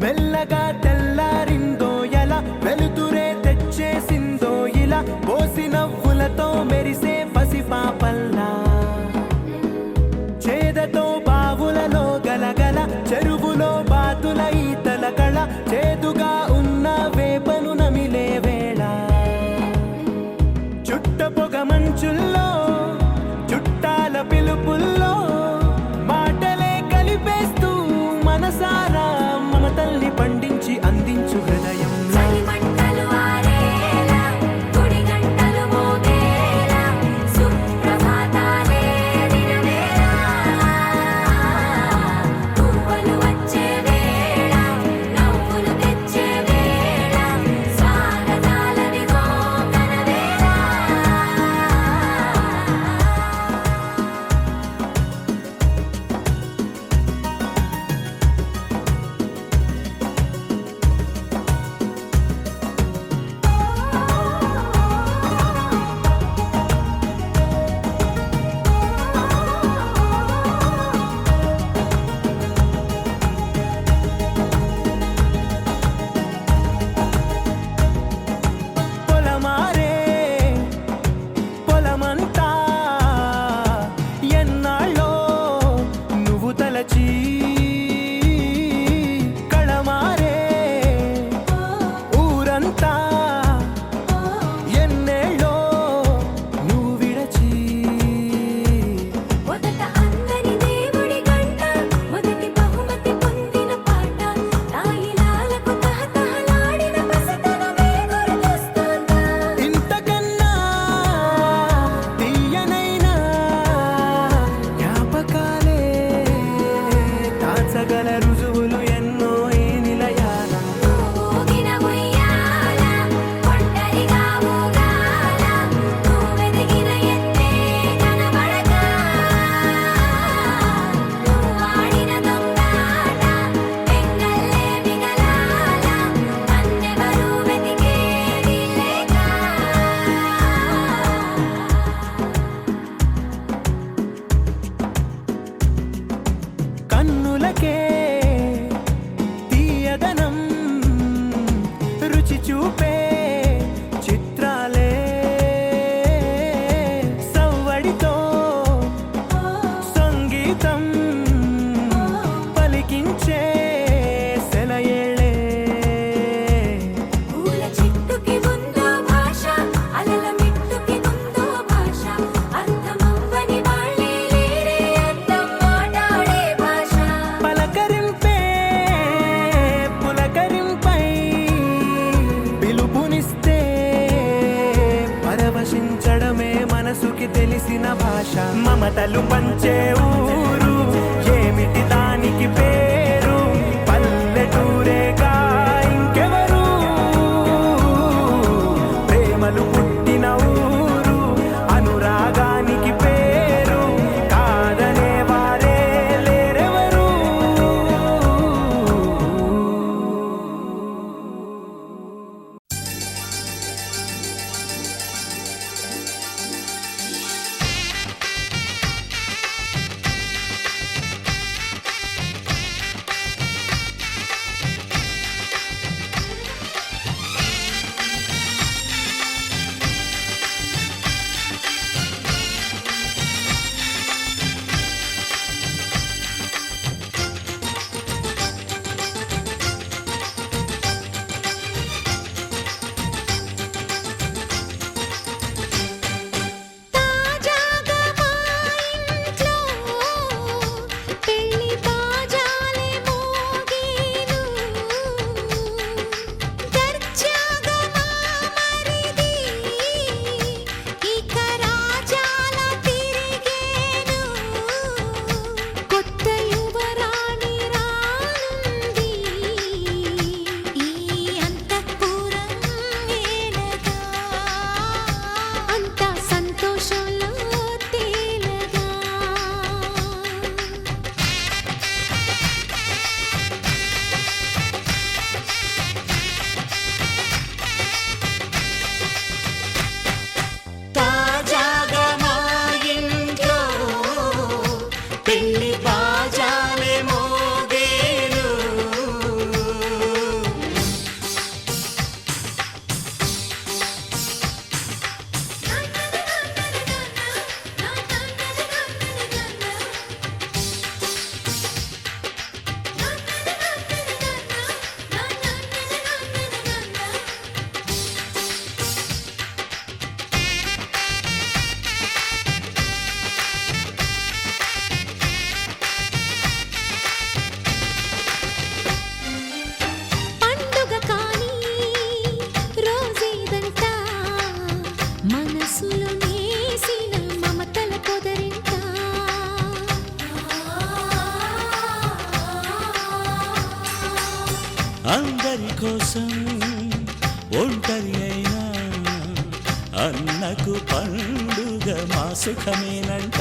మెల్లగా తెల్లారిందో ఎలా వెలుతురే తెచ్చేసిందో ఇలా పోసి నవ్వులతో మెరిసే పసిపాపల్లా చేదతో బావులలో గలగల చెరువులో బాతుల ఈతల కళ చేదుగా ఉన్న వేపను నమిలే వేళ చుట్ట పొగ మంచుల్లో చుట్టాల పిలుపుల్లో మాటలే కలిపేస్తూ మనసారా మమతల్ని పండించి అందించు హృదయం పెళ్లి బాజాలే మోగేను. పండుగ కాని రోజేదంట మనసులో నేసిన మమతల పొదరింట. అందరి కోసం ఒంటరి అయినా అన్నకు పండుగ మా సుఖమేనంట.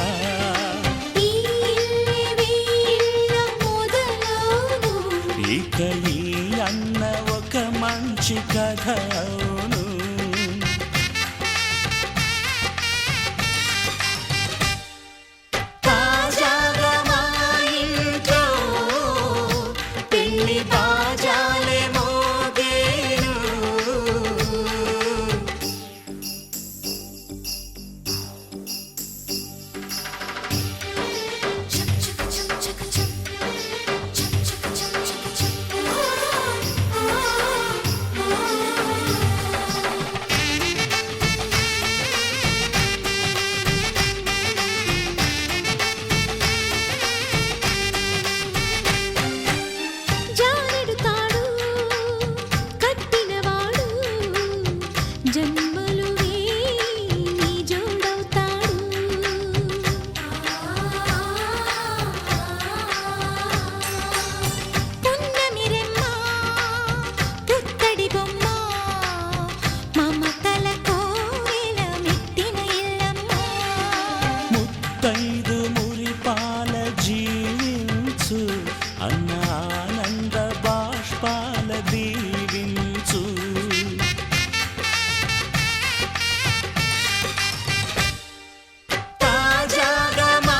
ఈ ఇల్లే వీళ్ళ మొదలవును. ఇక ఈ అన్న ఒక మంచి కథ అవును. తాజాగా మా ఇంట్లో పెళ్లి బాజాలే మోగేను. చక్ చక్ చక్ చక్ చక్. చక్ చక్ చక్ చక్ చక్. జానెడు తాడు కట్టినవాడు జన్మలు వేయి జోడవుతాడు. పున్నమి రెమ్మ పుత్తడి బొమ్మ మమతల కోవెల మెట్టిన ఇల్లమ్మ. ముత్తైదు మురిపాల జీవించు అన్న ఆనంద బాష్పాల దీవించు. తాజాగా మా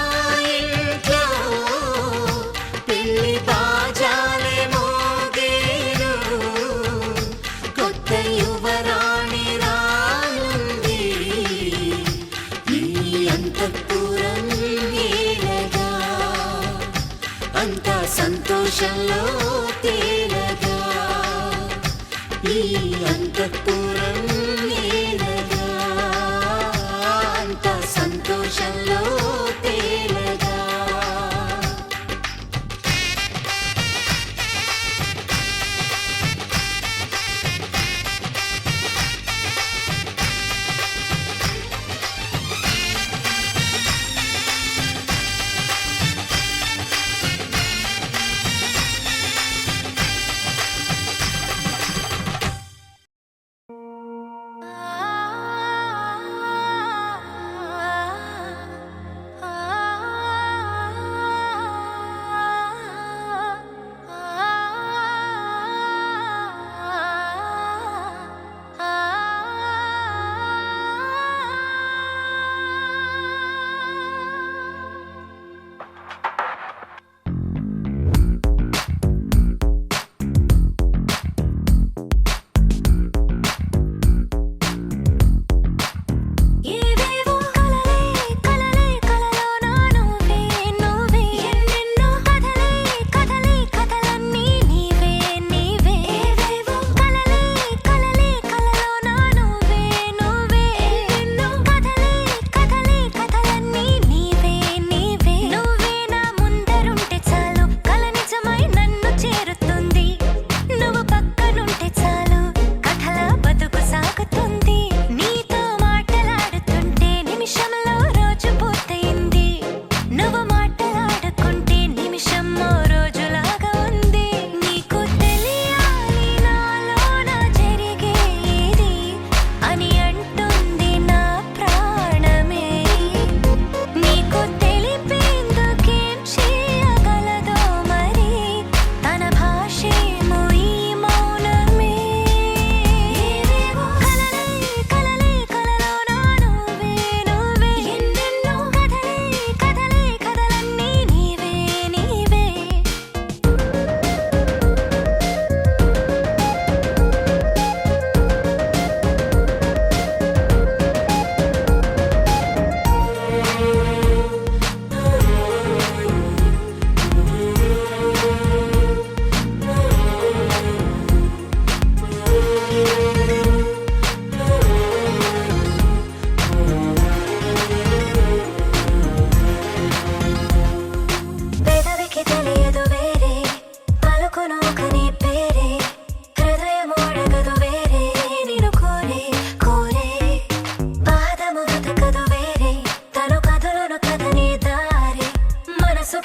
ఇంట్లో పెళ్లి బాజాలే మోగేను. కొత్త యువరాణి రానుంది ఈ అంతఃపురం ఏలగా. అంతా సంతోషంలో తేలగా ఈ అంతఃపురం ఏలగా. అంతా సంతోషంలో తేలగా.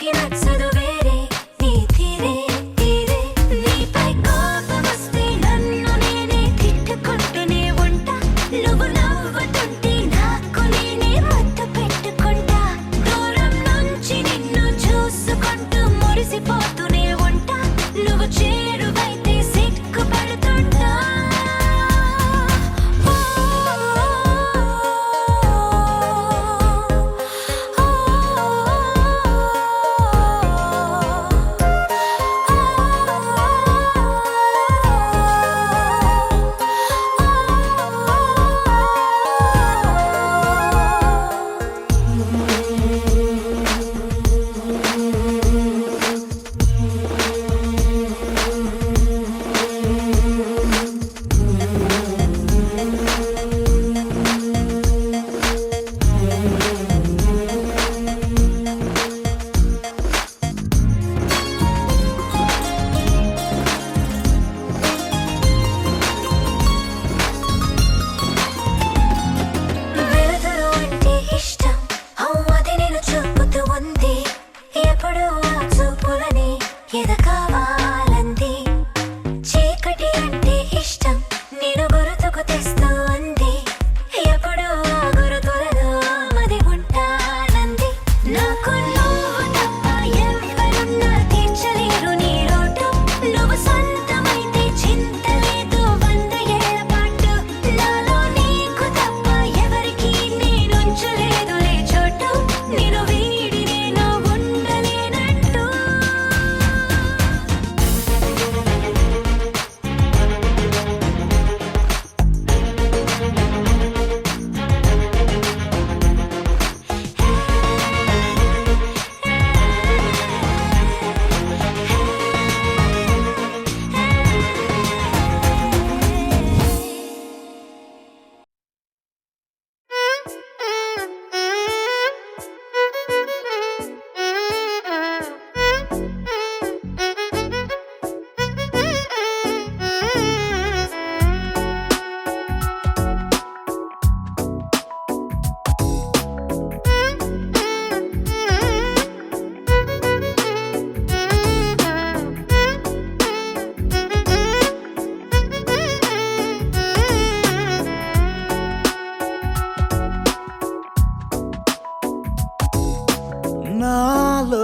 నాకి నచ్చదు వేరే నీ తీరే తీరే నీపై కోపం వస్తే నన్ను నేనే తిట్టుకుంటూనే ఉంటా నువ్వు నవ్వుతుంటే నాకు నేనే మత్తు పెట్టుకుంటా దూరం నుంచి నిన్ను చూసుకుంటూ మురిసిపోతూనే ఉంటా నువ్వు చేరువైతే సిగ్గుపడుతుంటా వెలుతురు అంటే ఇష్టం అది నేను చూపుతూ ఉంది ఎప్పుడు ఆ చూపులని ఎద కావాలంది చీకటి అంటే ఇష్టం నేను గుర్తుకు తెస్తూ ఉంది ఎప్పుడు ఆ గురుతులలో మది ఉంటానంది నాకు నువ్వు తప్ప ఎవరున్నా తీర్చలేరు నీ లోటు నువ్వు సొంతమైతే చింత లేదు 100 ఏళ్ల పాటు నాలో నీకు తప్ప ఎవరికి నేనుంచలేదులే చోటు నేను వీడి నేను ఉండలేనట్టు నాలో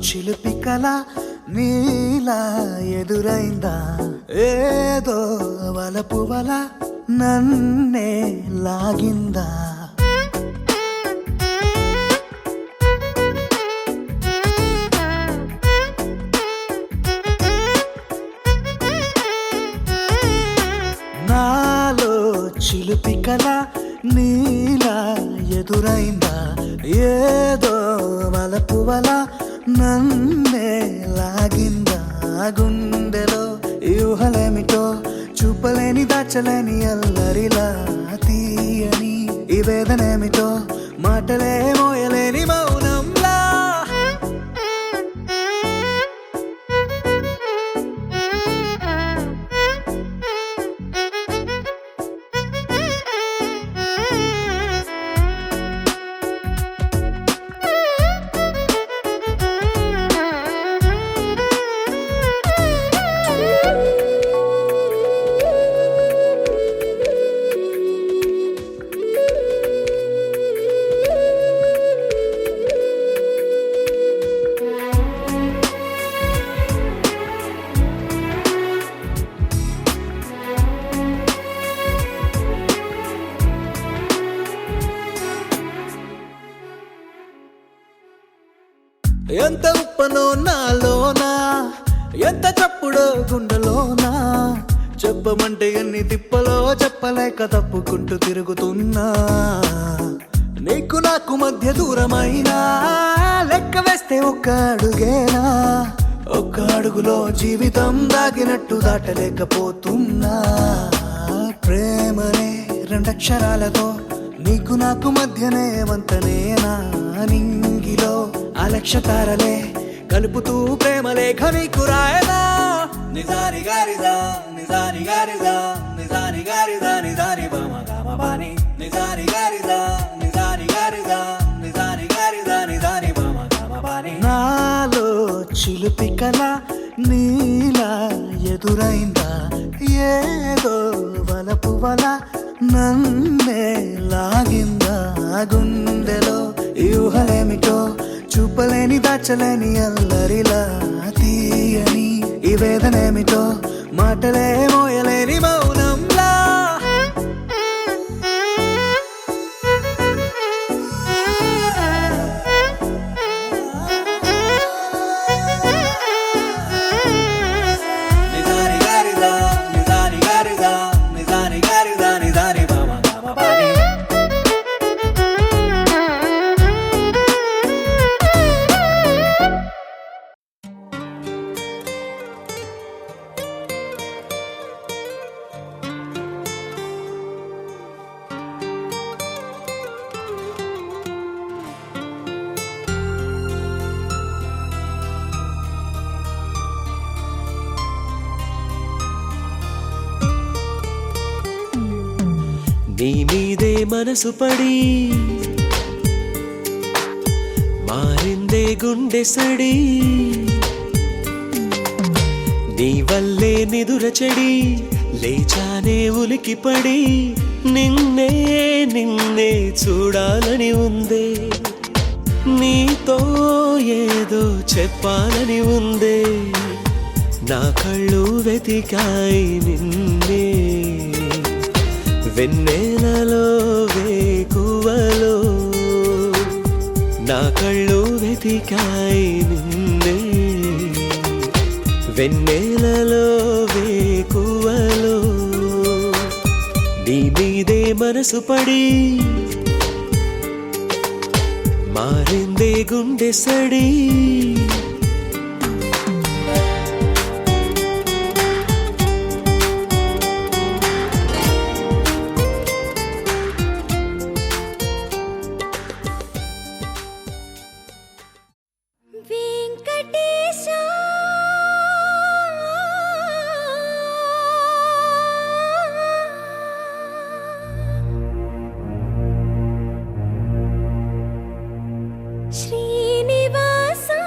చిలిపి కల నీలా ఎదురైందా ఏదో వలపు వల నన్నే లాగిందా నాలో చిలిపి కల నీలా ఎదురైందా ఏదో వలపు వల నన్నే లాగిందా గుండెలో ఊహలేమిటో చూపలేని దాచలేని అల్లరిలా తీయని ఈ వేదనేమిటో మాటలే మోయలేని మౌనంలా ఎంత ఉప్పనో నాలోనా ఎంత చప్పుడో గుండెలోనా చెప్పమంటే ఎన్ని తిప్పలో చెప్పలేక తప్పుకుంటూ తిరుగుతున్నా నీకు నాకు మధ్య దూరమైనా లెక్క వేస్తే ఒక్క అడుగేనా ఒక్క అడుగులో జీవితం దాగినట్టు దాటలేకపోతున్నా ప్రేమనే రెండక్షరాలతో నీకు నాకు మధ్యనే వంతనేనా నింగిలో అలక్ష తారలే కలుపుతూ ప్రేమ లేఖ నీకు రాయనా నిజాని గారిదా నిజాని గారిదా నిజాని గారిదా నిజాని బామ గామ బాని నిజాని గారిదా నిజాని గారిదా నిజాని గారిదా నిజాని బామ గామ బాని నాలో చిలుపికల నీలా ఎదురైందా ఏదో వలపు వల నన్నే లాగిందా గుండెలో యూహలేమిటో చూపలేని దాచలేని అల్లరిలా తీయని ఈ వేదనేమిటో మాటలే మోయలేని మౌనంలా నిజాని గారిదా నిజాని గారిదా నిజాని గారిదా నిజాని బాబా బాబా బాని నీ మీదే మనసు పడి మారిందే గుండె సడి నీ వల్లే నిదుర చెడి లేచానే ఉలికిపడి నిన్నే నిన్నే చూడాలని ఉందే నీతో ఏదో చెప్పాలని ఉందే నా కళ్ళు వెతికాయి నిన్నే వెన్నెలలో వేకువలో నా కళ్ళు వెతికాయి నిన్నే వెన్నెలలో వేకువలో నీ మీదే మనసు పడి మారిందే గుండె సడి వెంకటేశా శ్రీనివాసా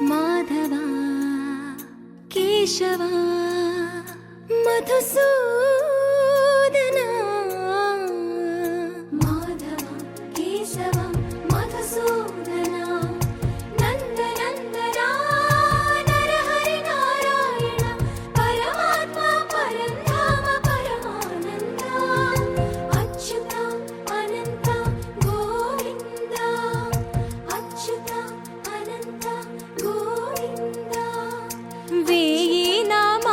మాధవా కేశవా మధుసూదనా మాధవా కేశవా మధుసూదనా నందనందనా నరహరి నారాయణ పరమాత్మ పరంధామ పరమానంద అచ్యుత అనంత గోవింద అచ్యుత అనంత గోవింద వేయి నామ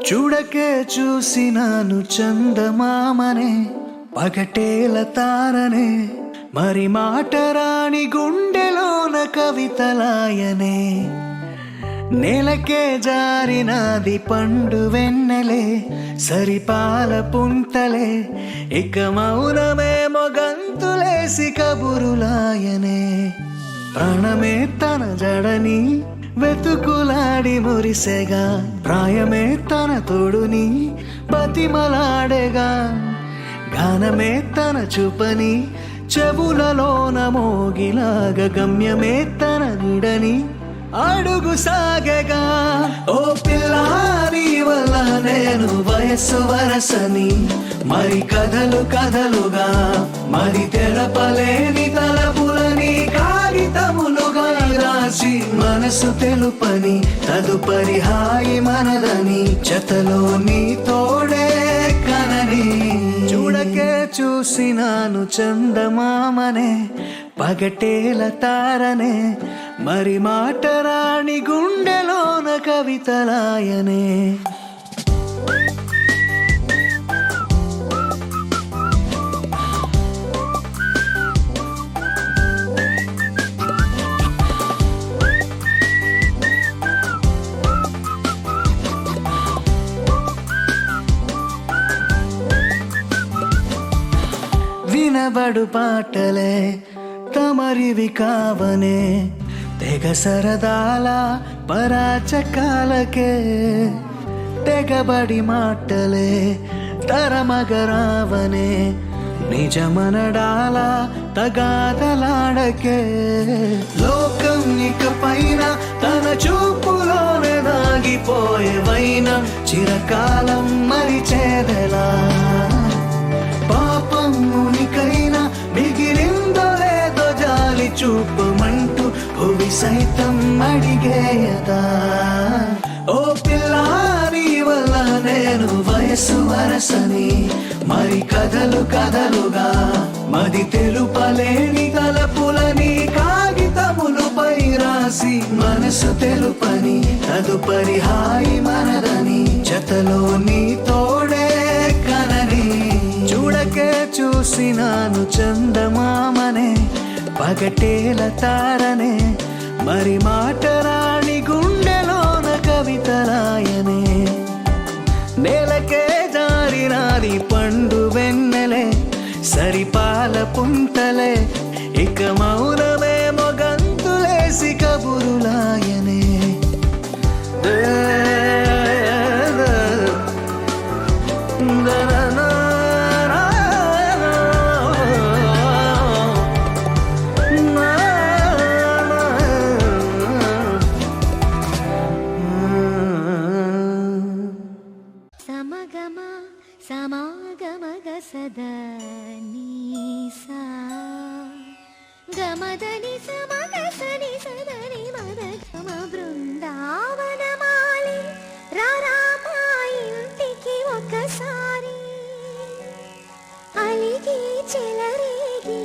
చూడకే చూసినాను చందమామనే పగటేల తారనే మరి మాట రాని గుండెలోన కవితలాయనే నేలకే జారినాది పండు వెన్నెలే సరిపాల పుంతలే ఇక మౌనమే మొగంతులేసి కబురులాయనే ప్రాణమే తన జడని వెతుకులాడి మురిసెగా ప్రాయమే తన తోడుని బతిమలాడేగా గానమే తన చూపని చెవులలోన మోగిలాగా గమ్యమే తన నీడని అడుగు సాగగా ఓ పిల్లాని వల్ల నేను వయస్సు వరసని మరి కథలు కథలుగా మరి తెలపలేని తలపులని కాగితములుగా రాసి మనసు తెలుపని తదుపరి హాయి మనదని జతలో నీ తోడే కనని చూడకే చూసినాను చందమామనే పగటేల తారనే మరి మాట రాణి గుండెలోన కవితలాయనే వినబడు పాటలే తమరివి కావనే తెగ సరదాల పరాచకాలకే తెగబడి మాటలే తరమగరావనే నిజమనడాల తగాదలాడకే లోకం ఇక పైన తన చూపులోనే దాగిపోయే వైనం చిరకాలం మరిచేదెలా పాపం ఉనికైనా మిగిలిందో లేదో జాలి చూపమంటూ భువి సైతం అడిగేయదా ఓ పిల్లాని వల్ల నేను వయస్సు వరసని మరి కథలు కథలుగా మది తెలుపలేని తలపులని కాగితములపై రాసి మనసు తెలుపని తదుపరి హాయి మనదని జతలో నీ తోడే కనని చూడకే చూసినాను చందమామనే పగటేల తారనే మరి మాట రాణి గుండెలోన కవితలాయనే నేలకే జారినాది పండు వెన్నెలే సరిపాల పుంతలే ఇక మౌనమే మొగంతులేసి కబురులాయనే సమగమ సమాగమగ సదనీసా గమదని సమగ సని సదని మదగమ బృందావనమాలి రారామా ఇంటికి ఒకసారి అలిగి చెలరేగి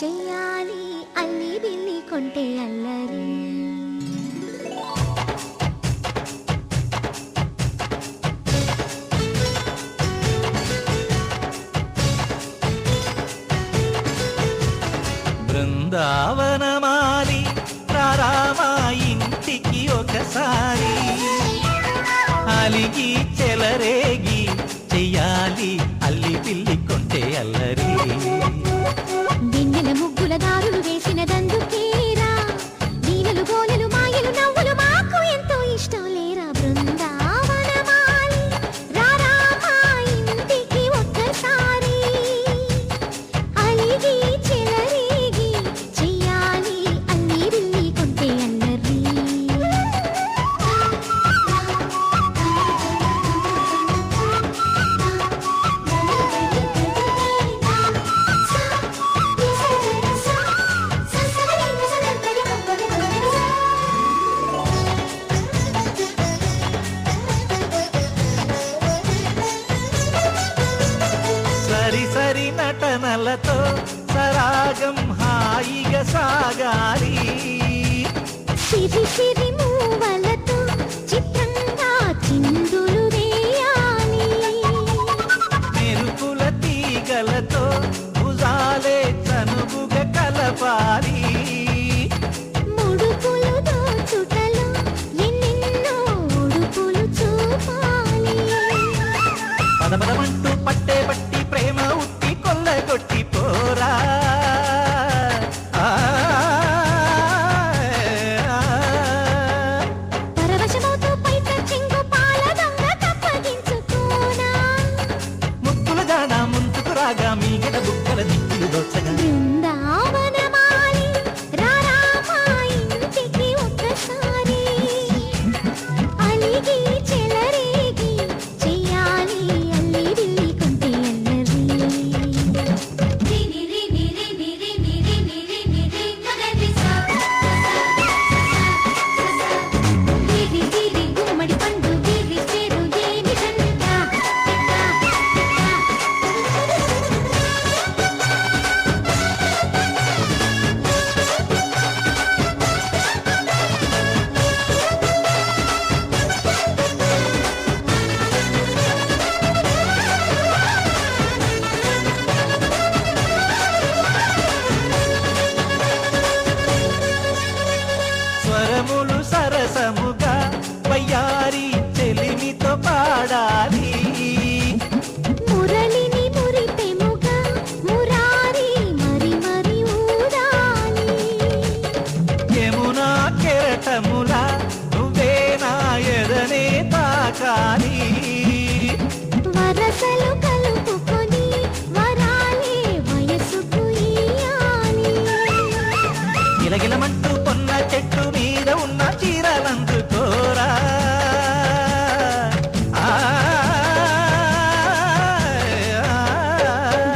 చెయ్యాలి అల్లి బిల్లి కొంటే అల్లరి బృందావనమాలి రారామా ఇంటికి ఒకసారి అలిగి చెలరేగి చెయ్యాలి అల్లి పిల్లి కొంటే అల్లరి దిన్నెల ముగ్గుల దారులు వేసిన దందుకేరా వీణలు గోలెలు మాయలు నవ్వులు మాకు ఎంతో ఇష్టం లేరా బృందావనమాలి రారామా ఇంటికి ఒక్కసారి అలిగి చెలరేగి చెయ్యాలి అల్లి బిల్లి కొంటే అల్లరి సరి సరి నటనలతో సరాగం హాయిగా సాగాలి సిరి సిరి మూవలతో చిత్రంగా చిందులు వేయాలి కోరా పరవశమవుతూ పైట చెంగు పాల దొంగ తప్పగించుకోనా ముక్కుల జాడ ముందుకు రాగా మీగడ బుక్కల దిక్కులు దోచగా బృందావనమాలి రారా మా ఇంటికి ఒక్కసారి అలిగి చెలరేగి చెయ్యాలి అల్లి బిల్లి కొంటే అల్లరి రిని రిని రిని రిని రిని రిని రిని సా గిరి గిరి గుమ్మడి పండు గిరి పేరు ఏమిటంట స్వరములు సరసముగా వయ్యారి చెలిమితో పాడాలి మురళిని మురిపెముగా మురారి మరి మరి ఊదాలి యమునా కెరటములా నువ్వే నా ఎదనే తాకాలి వరసలు కలుపుకొని వరాలే వయసుకు ఇయ్యాలి గిలగిలమంటూ పొన్న చెట్టు మీద ఉన్న చీరలందుకోరా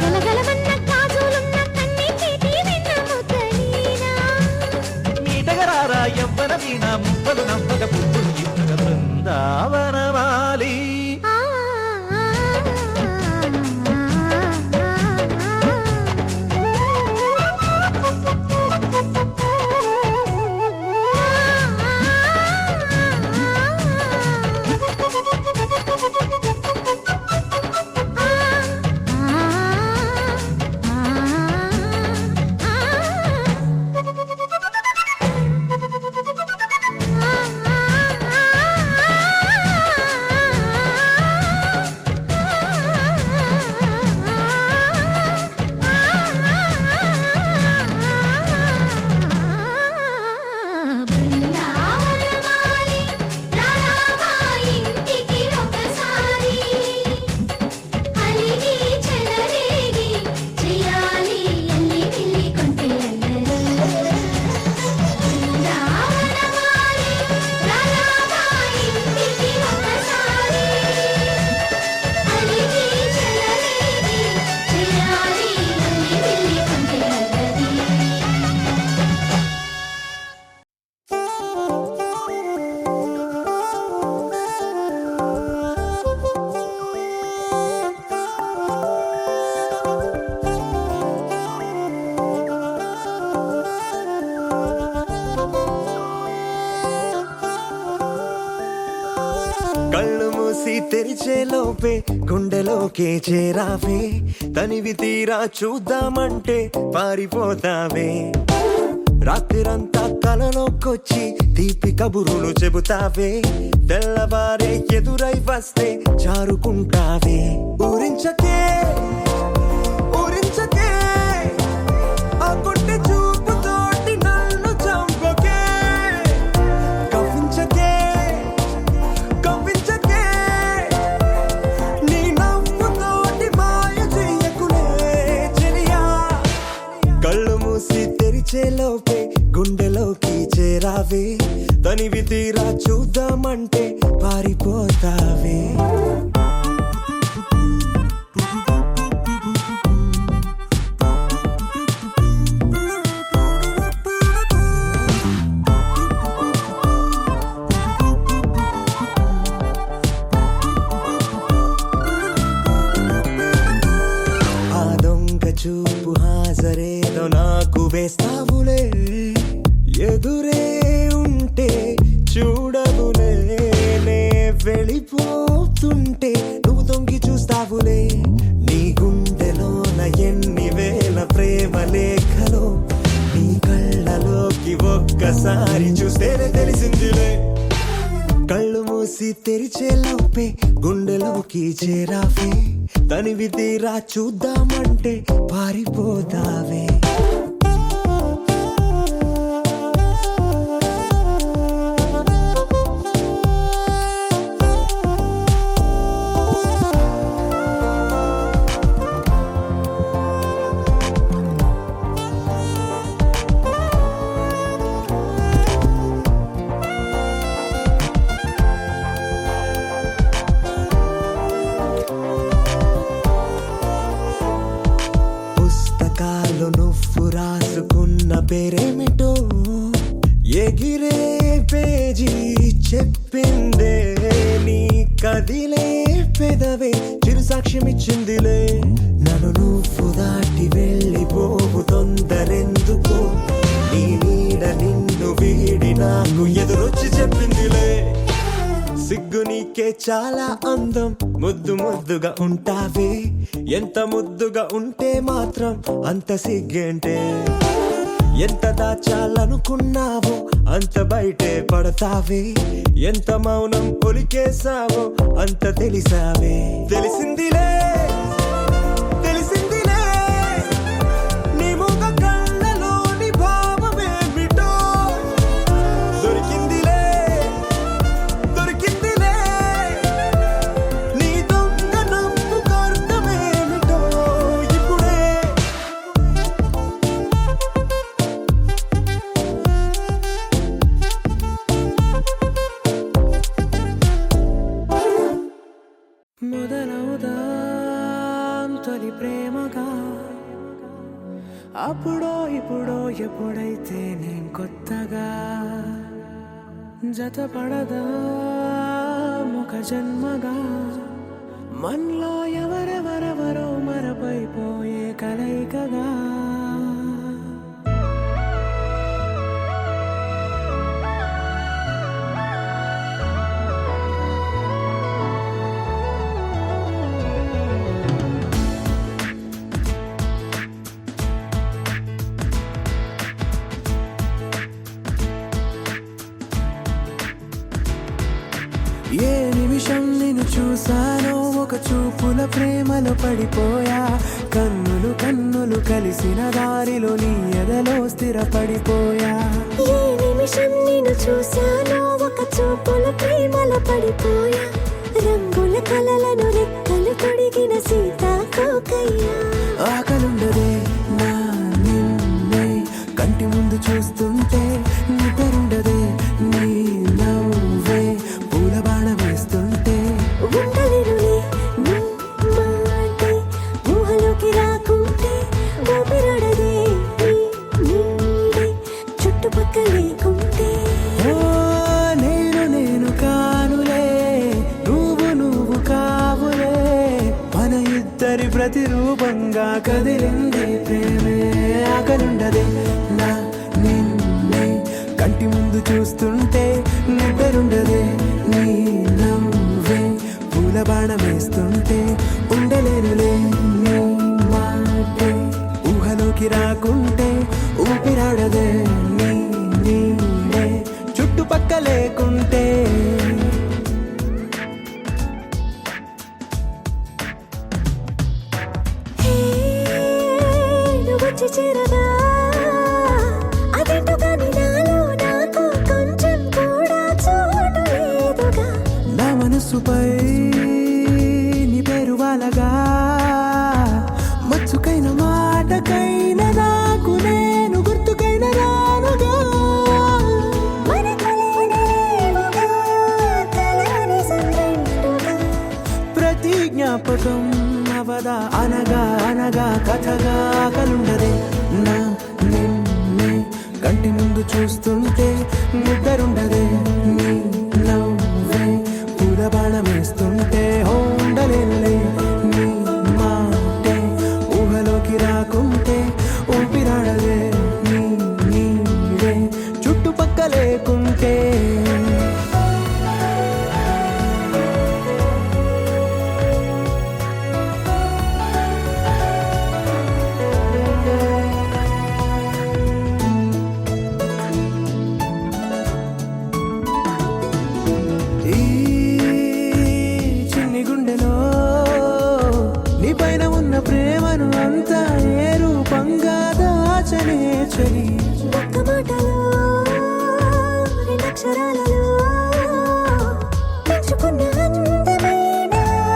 గలగలమన్న గాజులున్న కన్ని చేతి వెన్న ముద్దలీనా మీటగరారా ఎవ్వర వీణ ముప్పలు నవ్వగ పువ్వులు ఇవ్వగ బృందావనమాలి ఆ బృందావనమాలి రారా మా ఇంటికి ఒకసారి అలిగి చెలరేగి చెయ్యాలి అల్లి బిల్లి కొంటే అల్లరి బృందావనమాలి రారా మా ఇంటికి ఒకసారి అలిగి చెలరేగి చెయ్యాలి అల్లి బిల్లి కొంటే అల్లరి కళ్ళు మూసి తెరిచే లోపే గుండెలోకే చేరావే తనివి తీరా చూద్దామంటే పారిపోతావే రాత్రిరంతా కలలోకొచ్చి తీపి కబురులు చెబుతావే తెల్లవారే ఎదురై వస్తే జారుకుంటావే ఊరించకే ఊరించకే ఆ కొట్టె చూపుతోటి నన్ను చంపకే కవ్వించకే కవ్వించకే నీ నవ్వుతోటి మాయ చెయ్యకునే చెలియా కళ్ళు మూసి తెరిచే లోపే గుండెలోకి చేరావే తనివి తీరా చూద్దామంటే పారిపోతావే ఆ దొంగ చూపు హాజరేదో నాకు వేస్తావులే ఎదురే ఉంటే చూడవులే నే వెళ్ళిపోతుంటే నువ్వు తొంగి చూస్తావులే నీ గుండెలోన ఎన్ని వేల ప్రేమ లేఖలో నీ కళ్ళలోకి ఒక్కసారి చూస్తేనే తెలిసిందిలే కళ్ళు మూసి తెరిచే లోపే గుండెలోకి చేరావే తనివి తీరా చూద్దామంటే పారిపోతావే. పుస్తకాలు నువ్వు రాసుకున్న పేరేమిటో ఎగిరే పేజీ చెప్పిందే. నీ కదిలే పెదవే చిరు సాక్ష్యమిచ్చిందిలే. నన్ను నువ్వు దాటి వెళ్ళిపోవు తొందరెందుకో. నీ నీడ నిన్ను వీడి నాకు ఎదురొచ్చి చెప్పిందిలే. సిగ్గు నీకే చాలా అందం, ముద్దు ముద్దుగా ఉంటావే. ఎంత ముద్దుగా ఉంటే మాత్రం అంత సిగ్గేంటే. ఎంత దాచాలనుకున్నావో అంత బయటే పడతావే. ఎంత మౌనం ఒలికేసావో అంత తెలిసావే. తెలిసిందిలే తెలిసిందిలే నీ ముఖ కళ్ళలోని భావమేమిటో. దొరికిందిలే దొరికిందిలే నీ దొంగ నవ్వు అర్థమేమిటో ఇప్పుడే. మొదలవుదాం తొలి ప్రేమగా, అప్పుడో ఇప్పుడో ఎప్పుడైతే నేను కొత్తగా. జతపడదా ముఖ జన్మగా, మనలో ఎవరెవరెవరో మరపైపోయే కలయికగా. ఏ నిమిషం నిన్ను చూసానో ఒక చూపుల ప్రేమలో పడిపోయా. కన్నులు కన్నులు కలిసిన దారిలో నీ ఎదలో స్థిరపడిపోయా. ఏ నిమిషం నిన్ను చూశానో ఒక చూపుల ప్రేమలో పడిపోయా. రంగుల కలలను రెక్కలు తొడిగిన సీతాకోకయ్యా. ఆకలుండదే నా నిన్నే కంటి ముందు చూస్తుంటే. నిద్రుండదే నీ నవ్వే పూల బాణ వేస్తుంటే. ఉండలేనులే నీ మాటే ఊహలోకి రాకుంటే. ఊపిరాడదే నీ నీడే చుట్టుపక్కల లేకుంటే. ఓ నేను నేను కానులే నువ్వు నువ్వు కావులే. మన ఇద్దరి ప్రతిరూపంగా కదిలింది ప్రేమే. ఆకలుండదే నా నిన్నే కంటి ముందు చూస్తుంటే. నిద్రుండదే నీ నవ్వే పూల బాణ వేస్తుంటే. ఉండలేనులే నీ మాటే ఊహలోకి రాకుంటే. ఊపిరాడదే నీ నీడే చుట్టుపక్క లేకుంటే. హే నువ్వు వచ్చి చేరగా అదేంటో కానీ నాలో నాకు కొంచెం కూడా చోటు లేదుగా. నా మనసుపై నీ పేరు వాలగా. మచ్చుకైన మాటకైన నాకు నేను గుర్తుకైన రానుగా. మన కలయినలేవుగా, కలని సంరెండుగా. ప్రతి జ్ఞాపకం అవదా అనగా అనగా కథగా. ఆకలుండదే నా నిన్నే కంటి ముందు చూస్తుంటే. నిద్రుండదే నీ నవ్వే పూల బాణ వేస్తుంటే. అక్షరాలలో పెంచుకున్న అందమైన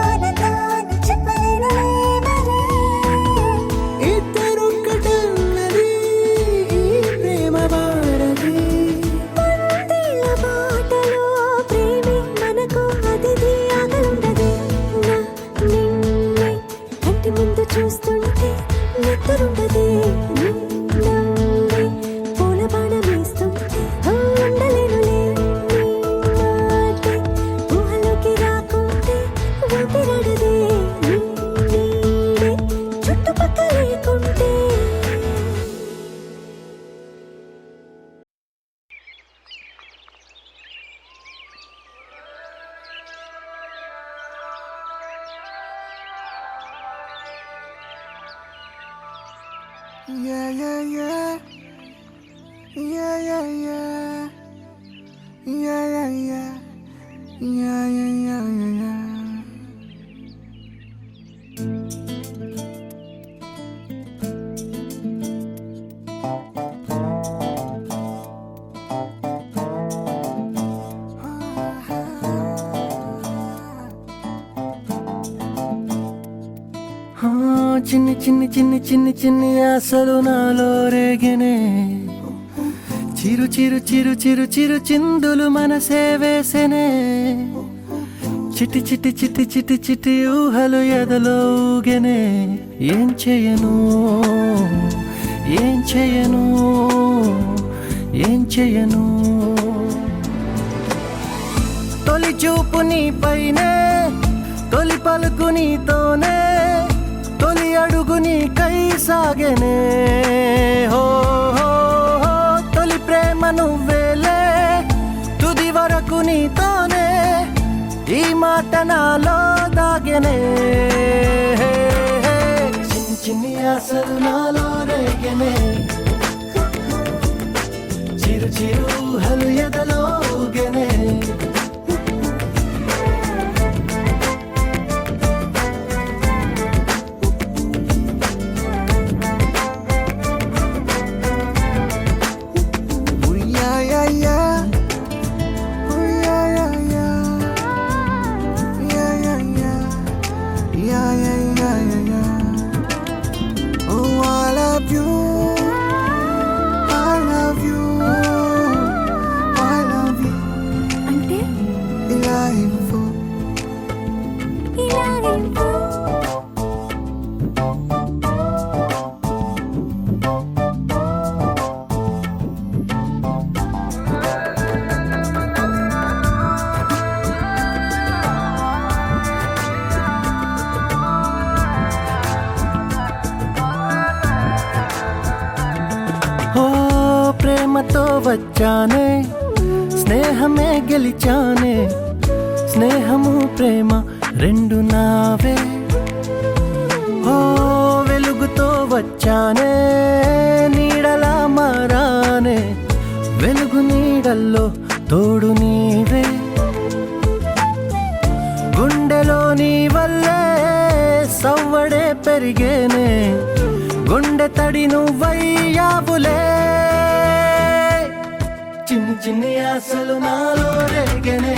ఆనందాన్ని చెప్పలేనులే మరి. ఇద్దరొక్కటన్నది ఈ ప్రేమ వారది. వందేళ్ల బాటలో ప్రేమే మనకు అతిథి ఆగలుండదు. నా నిన్నే కంటి ముందు చూస్తుంటే నిద్రుండదే. పూల బాణం వేస్తుంటే ఉండలేనులే. నీ మాటే ఊహలోకి రాకుంటే ఊపిరాడదే. నీ నీడే చుట్టుపక్కల లేకుంటే. Yeah, yeah, yeah. Yeah, yeah, yeah. Yeah, yeah, yeah. Yeah, yeah, yeah, yeah, yeah. చిన్ని చిన్ని చిన్ని చిన్ని చిన్ని ఆశలు నాలో రేగనే. చిరు చిరు చిరు చిరు చిరు చిందులు మనసే వేసెనే. చిటి చిటి చిటి చిటి చిటి ఊహలు ఎదలో ఊగెనే. ఏం చేయను ఏం చేయను ఏం చేయను. తొలి చూపు నీ పైనే, తొలి పలుకు నీతోనే, తొలి అడుగు నీకై సాగెనే. హో హో హో తొలి ప్రేమ నువ్వేలే, తుది వరకు నీతోనే, ఈ మాట నాలో దాగెనే. చిన్ని చిన్ని ఆశలు నాలో రేగెనే. చిరు చిరు ఊహలు ఎదలో ఊగెనే. అంటే ఇలా ఇవ్వు. ఓ ప్రేమతో వచ్చానే, స్నేహమే గెలిచానే. స్నేహము ప్రేమ రెండు నావే. ఓ వెలుగుతో వచ్చానే, నీడలా మారానే. వెలుగు నీడల్లో తోడు నీవే. గుండెలో నీ వల్లే సవ్వడే పెరిగేనే. గుండె తడి నువ్వయ్యావులే. చిన్ని చిన్ని ఆశలు నాలో రేగెనే.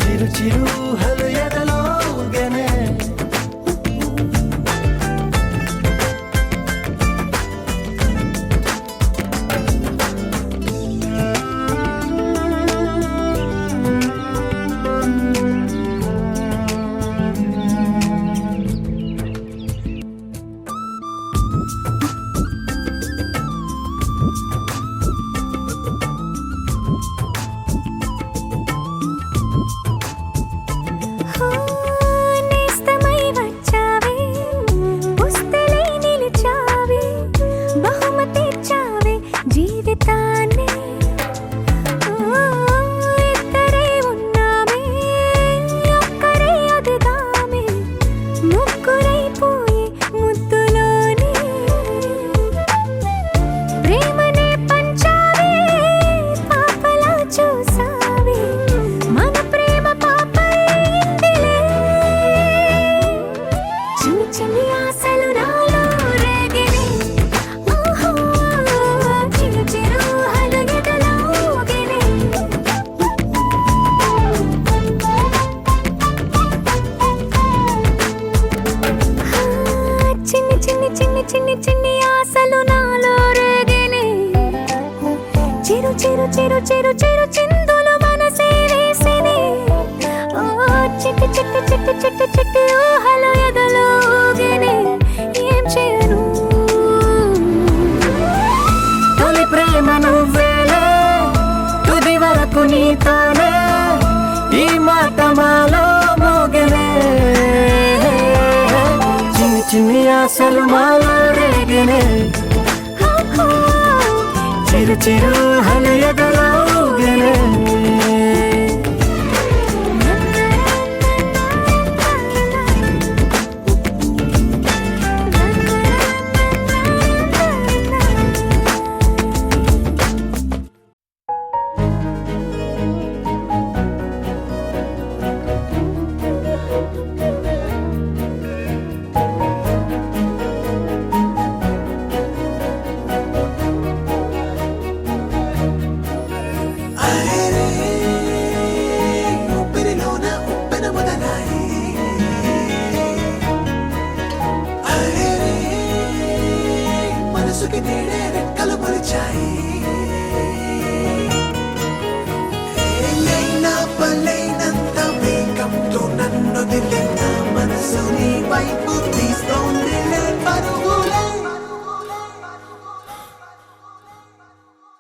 చిరు చిరు ఊహలు ఎదలో ఊగెనే. చిన్ని చిన్ని ఆశలు నాలో రేగినే చిరు చిరు చిరు చిరు చిరు చిందులు మనసే వేసినే ఓ చిట్టి చిట్టి చిట్టి చిట్టి చిట్టి ఊహలు ఎదలో ఊగినే ఏం చేయను తొలి ప్రేమ నువ్వేలే తుది వరకు నీతోనే ఈ మాట మాలో మోగనే చిన్ని చిన్ని ఆశలు మాలో రేగనే చిరు చిరు హలు ఎదలో ఊగనే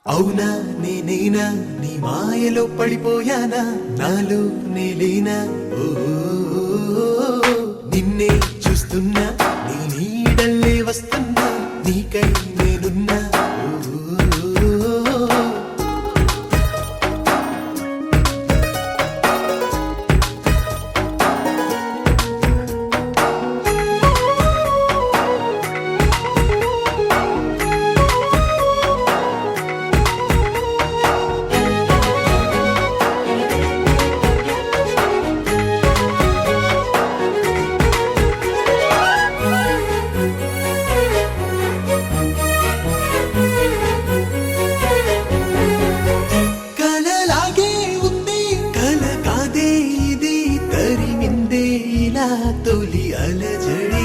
అవునా నేనేనా నీ మాయలో పడిపోయానా నాలో నేలేనా ఓ నిన్నే చూస్తున్నా నీ నీడల్లే వస్తున్నా నీకై నేనున్నా తొలి అలజడి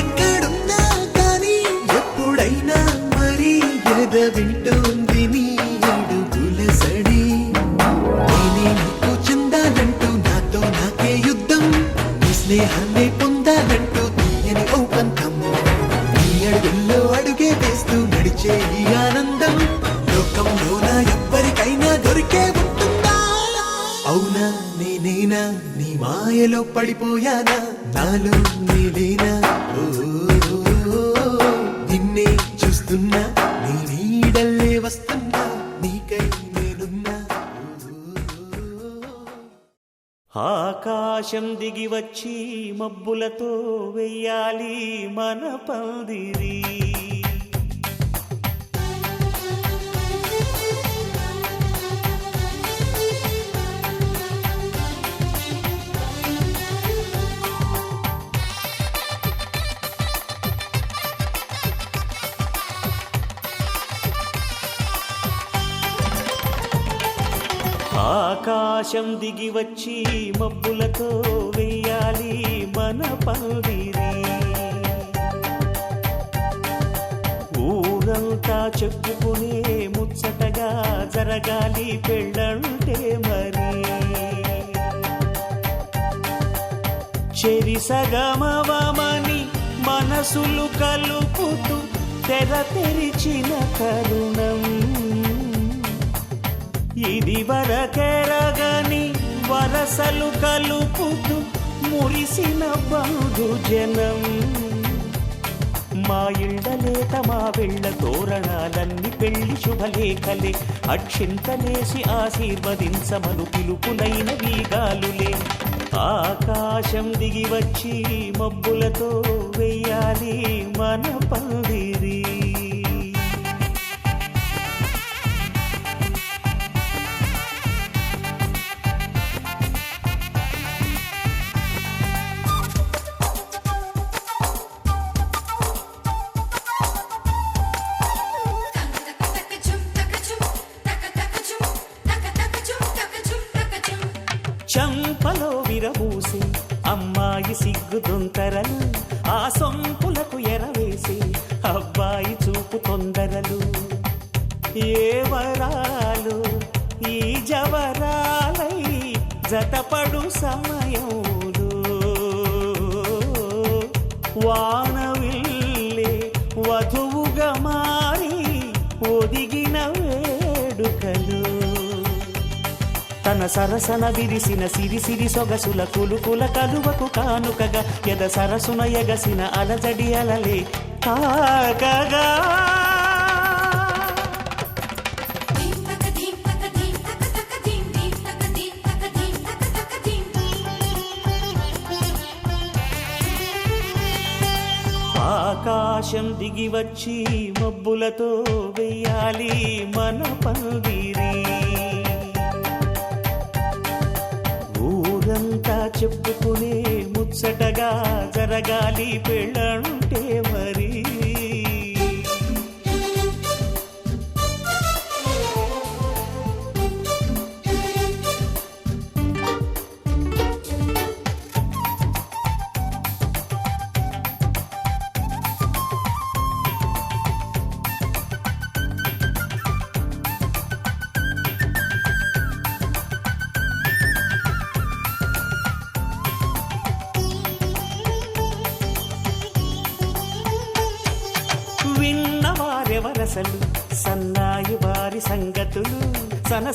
ఎక్కడున్నా కానీ ఎప్పుడైనా మరి ఎద వింటోంది నీ అడుగుల సడి నేనే నీకు చెందాలంటూ నాతో నాకే యుద్ధం నీ స్నేహాన్ని పొందాలంటూ తీయని ఒప్పందం నీ అడుగుల్లో అడుగే వేస్తూ నడిచే ఈ ఆనందం లోకంలోన ఎవ్వరికైనా దొరికే ఉంటుందా అవునా నేనేనా నీ మాయలో పడిపోయానా నాలో నేలేనా ఓ నిన్నే చూస్తున్నా నీ నీడల్లే వస్తున్నా నీకై నేనున్నా ఆకాశం దిగి వచ్చి మబ్బులతో వెయ్యాలి మన పందిరి ఆకాశం దిగి వచ్చి మబ్బులతో వెయ్యాలి మన పందిరి ఊరంతా చెప్పుకునే ముచ్చటగా జరగాలి పెళ్ళంటే మరి చెరిసగమవమని మనసులు కలుపుతూ తెర తెరిచిన తరుణం ఇది వరకెరగని వరసలు కలుపుతూ మురిసిన బంధుజనం మా ఇళ్ళలేత మా వెళ్ళ తోరణాలన్నీ పెళ్లి శుభలేఖలే అక్షింతలేసి ఆశీర్వదించమను పిలుపులైన వీగాలులే ఆకాశం దిగి వచ్చి మబ్బులతో వెయ్యాలి మన పందిరి చంపలో విరబూసి అమ్మాయి సిగ్గుదొంతరలు ఆ సొంపులకు ఎరవేసి అబ్బాయి చూపు తొందరలు ఏ వరాలు ఈ జవరాలై జతపడు సమయంలో వానవిల్లే వధువుగా మారి ఒదిగిన వేడుకలు తన సరసన విరిసిన సిరి సొగసుల కులుకుల కలువకు కానుకగా ఎద సరసున ఎగసిన అలజడి అలలే తాకగా ఆకాశం దిగి వచ్చి మబ్బులతో వెయ్యాలి మన పందిరి ఊరంతా చెప్పుకునే ముచ్చటగా జరగాలి పెళ్ళంటే మరి విన్నవారెవరసలు సన్నాయి వారి సంగతులు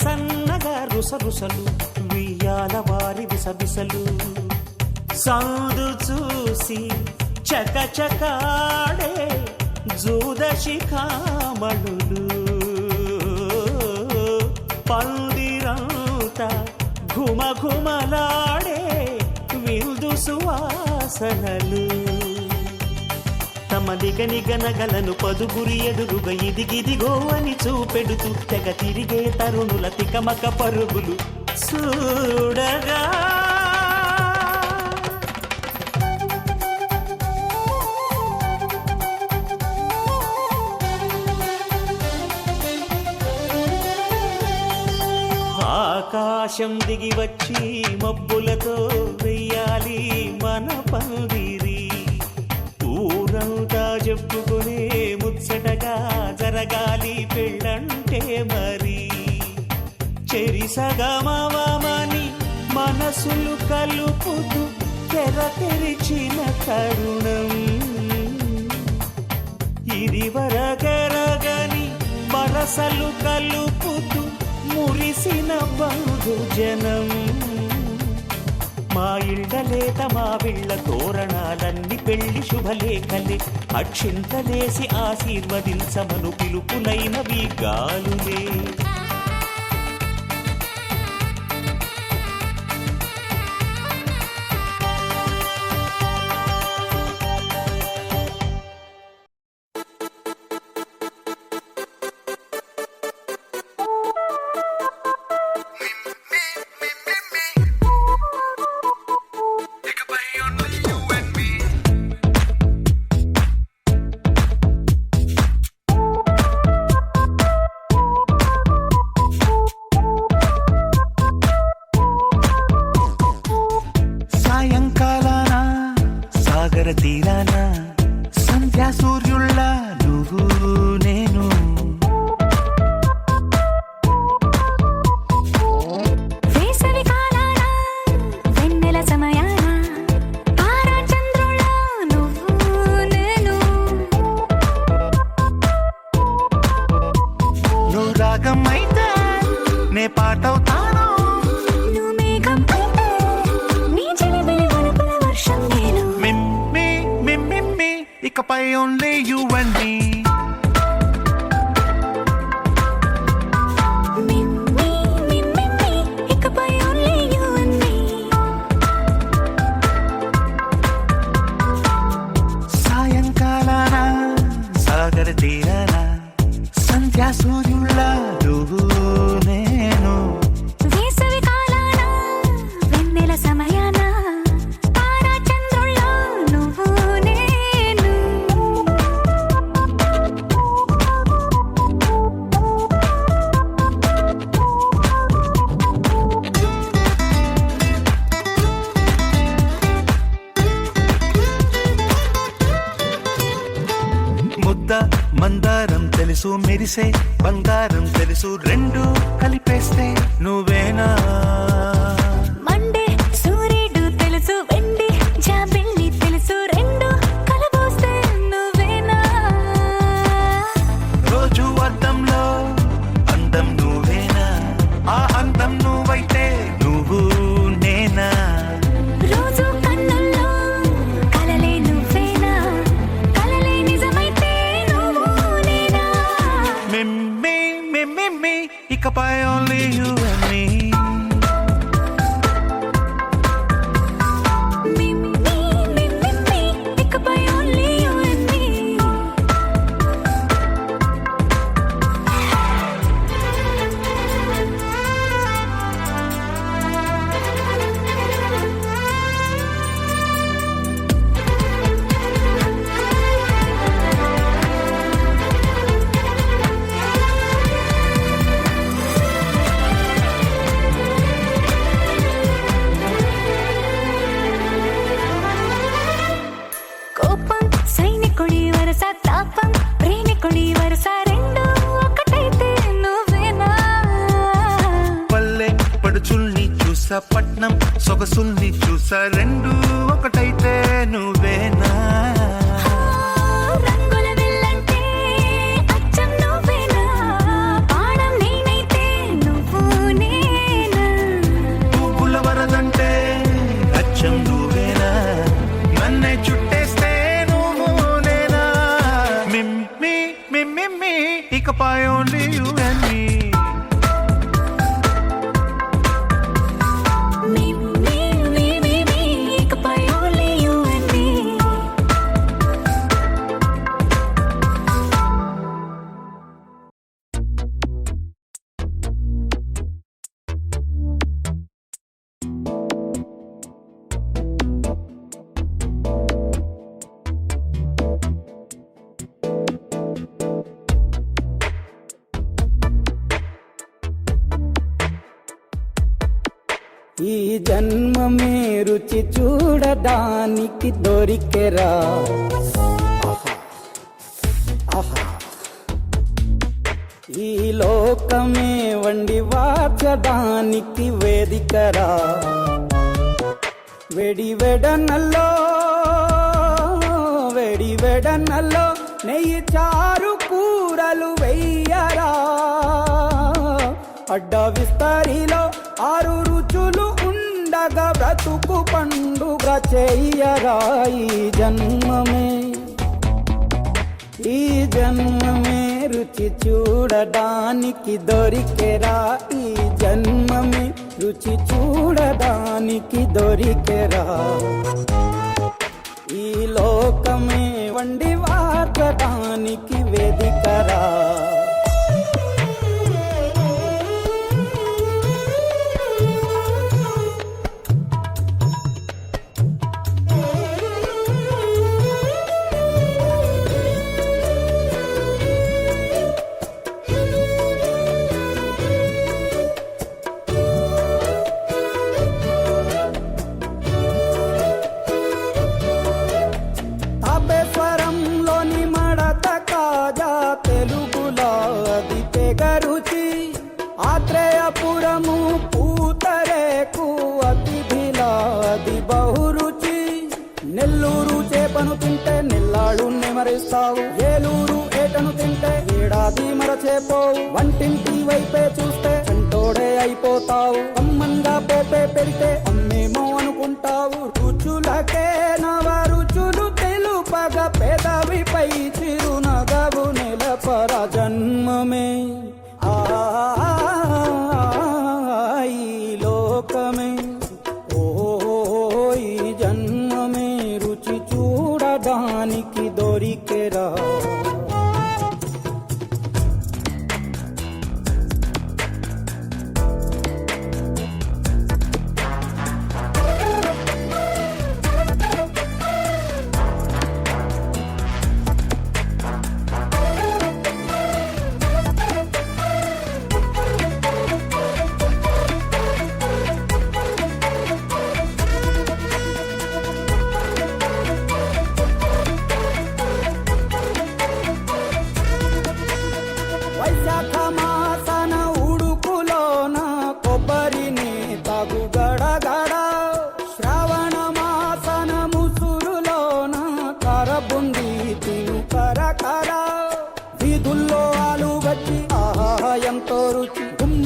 సన్నగా రుసరుసలు వియ్యాల వారి బిసబిసలు సౌదు చూసి చకచకాడే జూదశిఖామణులు పందిరంతా ఘుమఘుమలాడే విందు సువాసనలు తమ నిగనగలను పదుగురి ఎదురుగా ఇదిగిదిగో అని చూపెడుతూ తెగ తిరిగే తరుణుల తికమక పరుగులు చూడగా ఆకాశం దిగి వచ్చి మబ్బులతో వెయ్యాలి మన పందిరి ఊరంతా చెప్పుకునే ముచ్చటగా జరగాలి పెళ్ళంటే మరి చెరిసగమవమని మనసులు కలుపుతూ తెర తెరిచిన తరుణం ఇది వరగరగని వరసలు కలుపుతూ మురిసిన బంధుజనం మా ఇళ్ళలేత మా విళ్ళ తోరణాలన్నీ పెళ్లి శుభలేఖలే అక్షింతలేసి ఆశీర్వదించమను పిలుపులైనవి గాలులే తీరాన సంధ్యా సూర్యుళ్ళ నువ్వు నేను వేసవి కాలాన వెన్నెల సమయాన తారా చంద్రుళ్ళ నువ్వు నేను నువ్వు రాగం అయితే నే పాటవుతాను నువ్వు మేఘం అయితే నీ చిలిబిలి వలపుల వర్షం నేను ఇకపై only you and me ఇకపై only you and me సాయంకాలాన సాగర తీరాన సంధ్యా సూర్యుళ్ళ నువ్వు నేను వేసవి కాలాన వెన్నెల సమయాన తారా చంద్రుళ్ళ నువ్వు నేను ముద్ద మందారం తెలుసు, మెరిసే బంగారం తెలుసు, రెండు కలిపేస్తే నువ్వేనా. మండే సూర్యుడు తెలుసు, వెండి జాబిల్లి తెలుసు, రెండు కలబోస్తే నువ్వేనా. రోజు అద్దంలో అందం నువ్వేనా, ఆ అందం నువ్వైతే నువ్వు నేనా. రోజు కన్నుల్లో కలలే నువ్వేనా, కలలే నిజమైతే నువ్వు నేనా. మిమ్మి మిమ్మి ఇకపై ఓన్లీ యు అండ్ మీ. మిమ్మి ఇకపై ఓన్లీ యు అండ్ మీ. కోపం సైనికుడి వరస, తాపం ప్రేమికుడి వరస, రెండు ఒకటైతే నువ్వేనా. పల్లె పడుచుల్ని చూసా, పట్నం సొగసుల్ని చూసా, రెండు ఒకటైతే నువ్వేనా. రంగుల విల్లంటే అచ్చం నువ్వేనా, బాణం నేనైతే నువ్వు నేనా. పువ్వుల వరదంటే అచ్చం నువ్వేనా, నన్నే చుట్టేస్తే నువ్వు నేనా. మిమ్మి మిమ్మి ఇకపై ఓన్లీ యు అండ్ మీ. మిమ్మి ఇకపై ఓన్లీ యు అండ్ మీ. ఈ జన్మమే రుచి చూడడానికి దొరికెరా. ఈ లోకమే వండి వాచడానికి వేదికరా. వెడి వెడనల్లో నెయ్యి చారు కూరలు వెయ్యరా. అడ్డ విస్తరిలో 6 రుచులు ఉండగా బ్రతుకు పండుగ చెయ్యరా. ఈ జన్మమే రుచి చూడడానికి దొరికెరా. ఈ జన్మమే రుచి చూడడానికి దొరికెరా. ఈ లోకమే వండి వాచడానికి వేదికరా. తాపేశ్వరంలోని మడత కాజా తెలుగులో అది తెగరుచి. ఆత్రేయపురము పూతరేకు అతిథిలా అది బహురుచి. నెల్లూరు చేపను తింటే నెల్లాడు నెమరిస్తావు, ఏలూరు ఏటను తింటే ఏడాది మరచేపోవు. వంటింటి వైపే చూస్తే చంటోడే అయిపోతావు. అమ్మంగా పోపే పెడితే అమ్మేమో అనుకుంటావు. రుచులకే నవ రుచులు తెలుపగ పెదవిపై చిరునగవు నెలపర. జన్మమే ఈ లోకమే ఈ జన్మమే రుచి చూడడానికి దొరికెరా.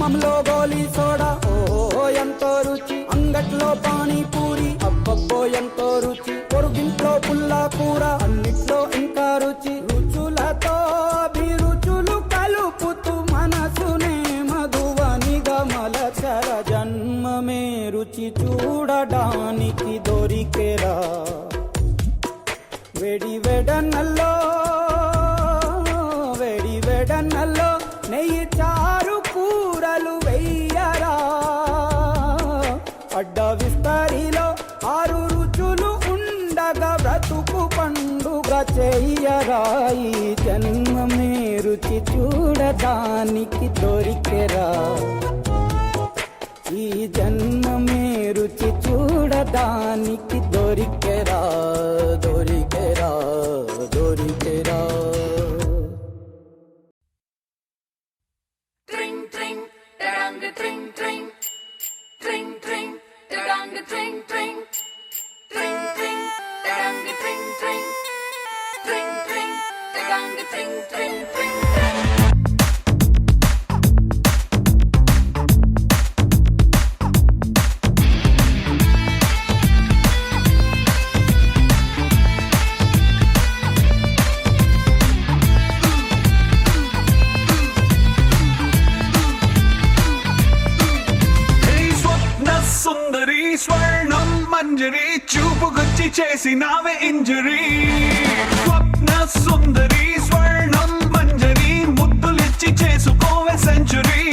గుమ్మంలో గోలీ సోడా ఓ ఎంతో రుచి, అంగట్లో పానీపూరి అబ్బబ్బో ఎంతో రుచి, పొరుగింట్లో పుల్లా కూర అన్నిట్లో ఇంకా రుచి, రుచులతో అభిరుచులు కలుపుతూ మనసునే మధువనిగా మలచర, జన్మమే రుచి చూడడానికి దొరికెరా, వేడి వేడన్నల్లో వేడి వేడన్నల్లో నెయ్యి చారు కూరలు వెయ్యరా, అడ్డ విస్తరిలో 6 రుచులు ఉండగా బ్రతుకు పండుగ చెయ్యరా, ఈ జన్మమే రుచి చూడడానికి దొరికెరా, ఈ జన్మమే రుచి చూడడానికి దొరికెరా దొరికెరా దొరికెరా. Tring tring, da-dang tring tring, tring tring, da-dang tring tring, tring tring, da-dang tring tring, tring tring, da-dang tring tring tring. సుందరి స్వర్ణం మంజరి చూపుకొచ్చి చేసినావే ఇంజరీ, స్వప్న సుందరి స్వర్ణం మంజరి ముద్దులిచ్చి చేసుకోవే సెంచురీ,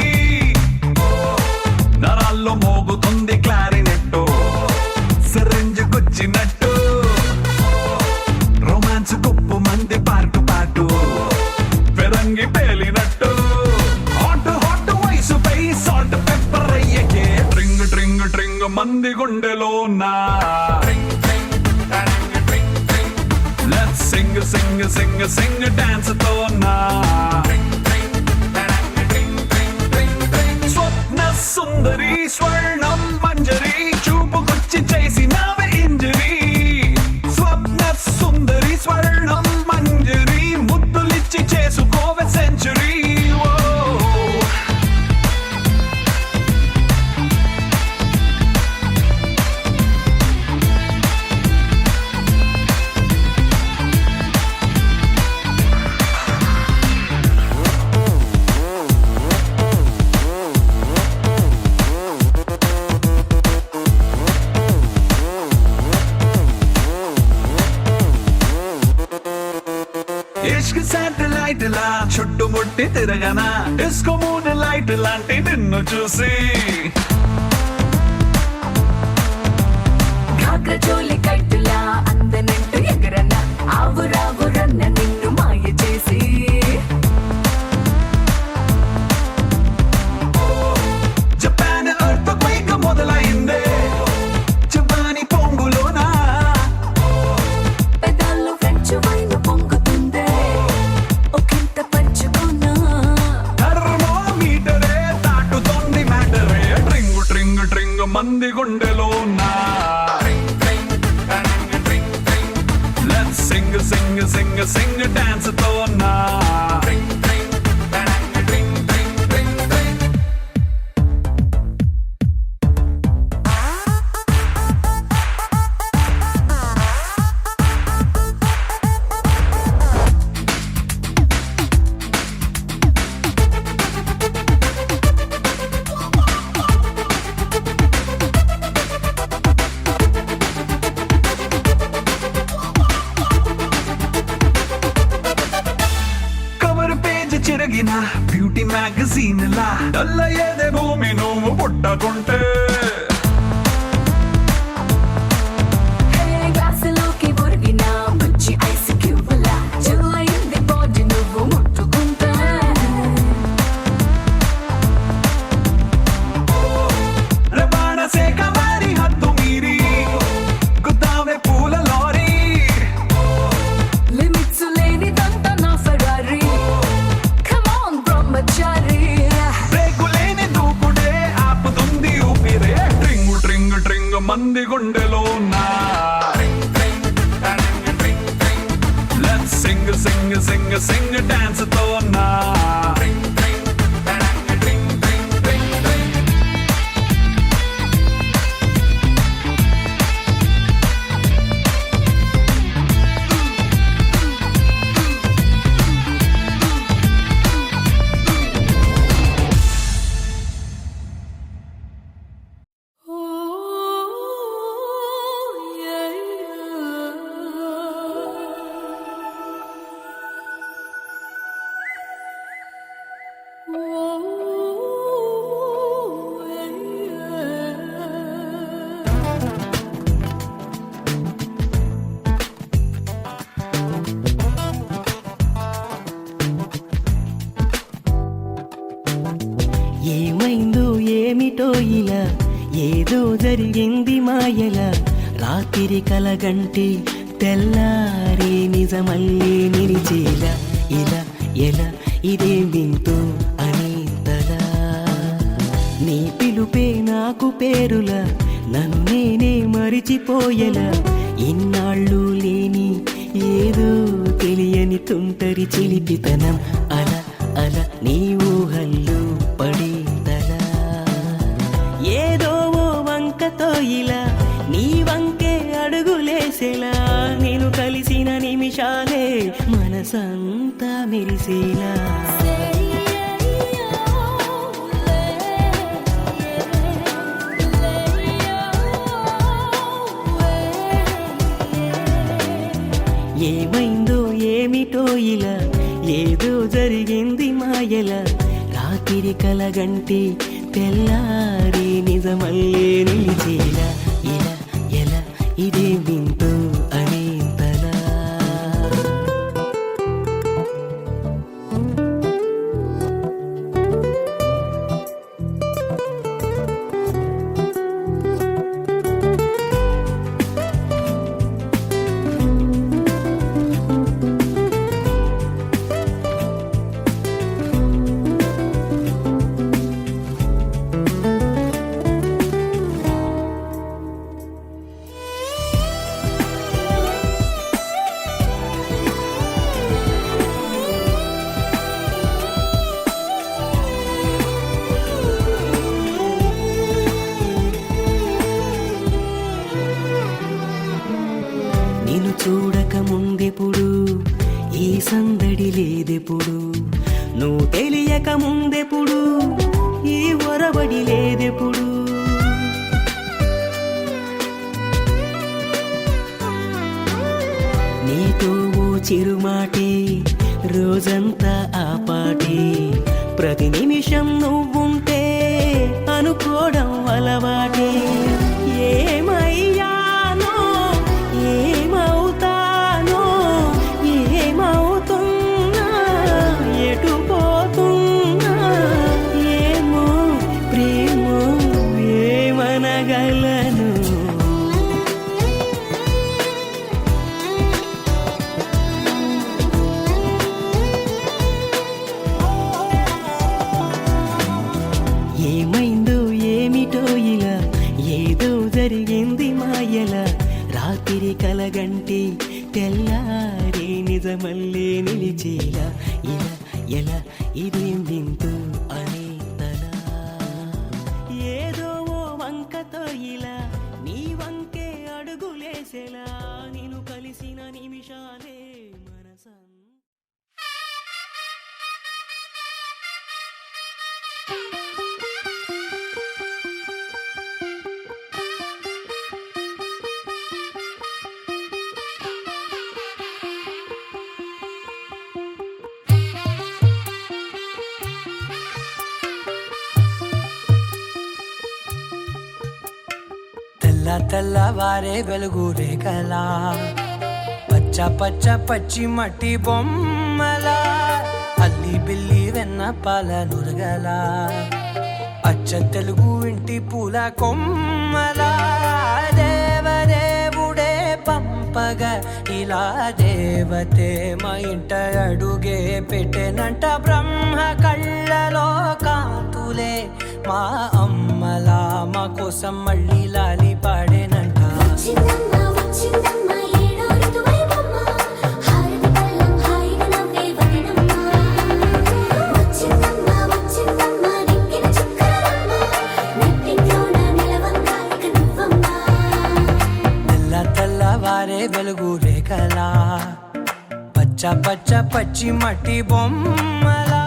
నరాల్లో మోగుతుంది క్లారినెట్టు సిరింజుకొచ్చినట్టు, రొమాన్స్ కుప్పు మంది పాటు పాటు పెరంగి పేలినట్టు, హాట్ హాట్ వయసుపై సాల్ట్ పెప్పర్ అయ్యకే ట్రింగ్ ట్రింగ్ ట్రింగ్ మంది గుండెలో నా, లెట్స్ సింగ్ సింగ్ సింగ్ సింగ్ డాన్స్ తో నా, స్వప్న సుందరి స్వర్ణం మంజరి చూపుకొచ్చి చేసినావే ఇంజరీ, స్వప్న సుందరి స్వర్ణం మంజరి ముద్దులిచ్చి చేసుకోవే సెంచురీ. ఇష్క్ శాటిలైట్ లా చుట్టుముట్టి తిరగనా, డిస్కో మూన్ లైట్ లాంటి నిన్ను చూసి, కాకచోలి కట్టులా అందనంటూ ఎగరన, ఆవురావురన్న నిన్ను మాయ చేసి, జపాన్ ఎర్త్ క్వేక్ మొదలైందే జపాని పొంగులోనా, పెదాల్లో ఫ్రెంచ్ వైన్ పొంగుతుందే ఒకంత పంచుకున్నా, థర్మోమీటరే దాటుతోంది మ్యాటరే ట్రింగ్ ట్రింగ్ ట్రింగ్ మంది గుండెలో నా, లెట్స్ సింగ్ సింగ్ సింగ్ సింగ్ డాన్స్ తో నా, చిరగిన బ్యూటీ మ్యాగజైన్ లా డల్ల ఏదే భూమి నువ్వు పుట్టకుంటే, గ్లాసులోకి ఒరిగిన బుచ్చి ఐస్ క్యూబ్లా చిల్లయింది బాడీ నువ్వు ముట్టుకుంటా, రవాణ సేక వారి హద్దు మీరి గుద్దావే పూల లారీ, లిమిట్స్ లేనిదంతా నా ఫెరారీ, కమ్ ఆన్ బ్రహ్మచారి, బ్రేకులేని దూకుడే ఆపుతుంది ఊపిరే ట్రింగ్ ట్రింగ్ ట్రింగ్ మంది గుండెలో నా, లెట్స్ సింగ్ సింగ్ సింగ్ సింగ్ డాన్స్ తో నా, జరిగింది మాయల రాత్రి కలగంటి తెల్లారి నిజమల్లే నిలిచేలా ఇలా ఎలా ఇదే వింటూ అని తలా నీ పిలుపే నాకు పేరులా నన్ను నేనే మరిచిపోయేలా ఇన్నాళ్ళు లేని ఏదో తెలియని తుంటరి చిలిపితనం అలా అలా నీ ఊహల్లో పడేదలా ఏదో ఓ వంకతో ఇలా నీ వంకే అడుగులేసేలా నేను కలిసిన నిమిషాలే మనసంతా మెరిసేలా ఏమైందో ఏమిటో ఇలా ఏదో జరిగింది మాయల రాత్రి కలగంటి తెల్లారి నిజమల్లే నిలిచేలా ఇలా ఎలా ఇదే వింటూ అనే తలా నిన్ను చూడక ముందెప్పుడు ఈ సందడి లేదెప్పుడు నువ్వు తెలియక ముందెప్పుడు ఈ ఒరబడి లేదెప్పుడు నీతో ఓ చిరుమాటే రోజంతా ఆ పాటే ప్రతి నిమిషం నువ్వుంటే అనుకోవడం అలవాటే ఏమయ్యానో ఏమవుతానో ఏమవుతున్నా ఎటు పోతున్నా ఏమో ప్రేమో ఏమనగలను ఏమైందో ఏమిటో ఇలా ఏదో జరిగింది మాయల రాత్రి కలగంటి తెల్లారి నిజమల్లే నిలిచేలా ఇలా ఎలా ఇదేం వింటూ అనే తలా ఏదో ఓ వంకతో ఇలా నీ వంకే అడుగులేసేలా నేను కలిసిన నిమిషాలే మనసం తెల్లవారే వెలుగు రేఖలా పచ్చ పచ్చ పచ్చి మట్టి బొమ్మలా అల్లి బిల్లి వెన్న పాల నురగలా అచ్చ తెలుగు ఇంటి పూల కొమ్మలా దేవదేవుడే పంపగా ఇలా దేవతే మా ఇంట అడుగే పెట్టెనంట బ్రహ్మ కళ్ళలో కాంతులే మా అమ్మలా మా కోసం మళ్ళీ లాలి పాడేనంట తెల్లవారే వెలుగు రేఖలా పచ్చ పచ్చ పచ్చి మట్టి బొమ్మలా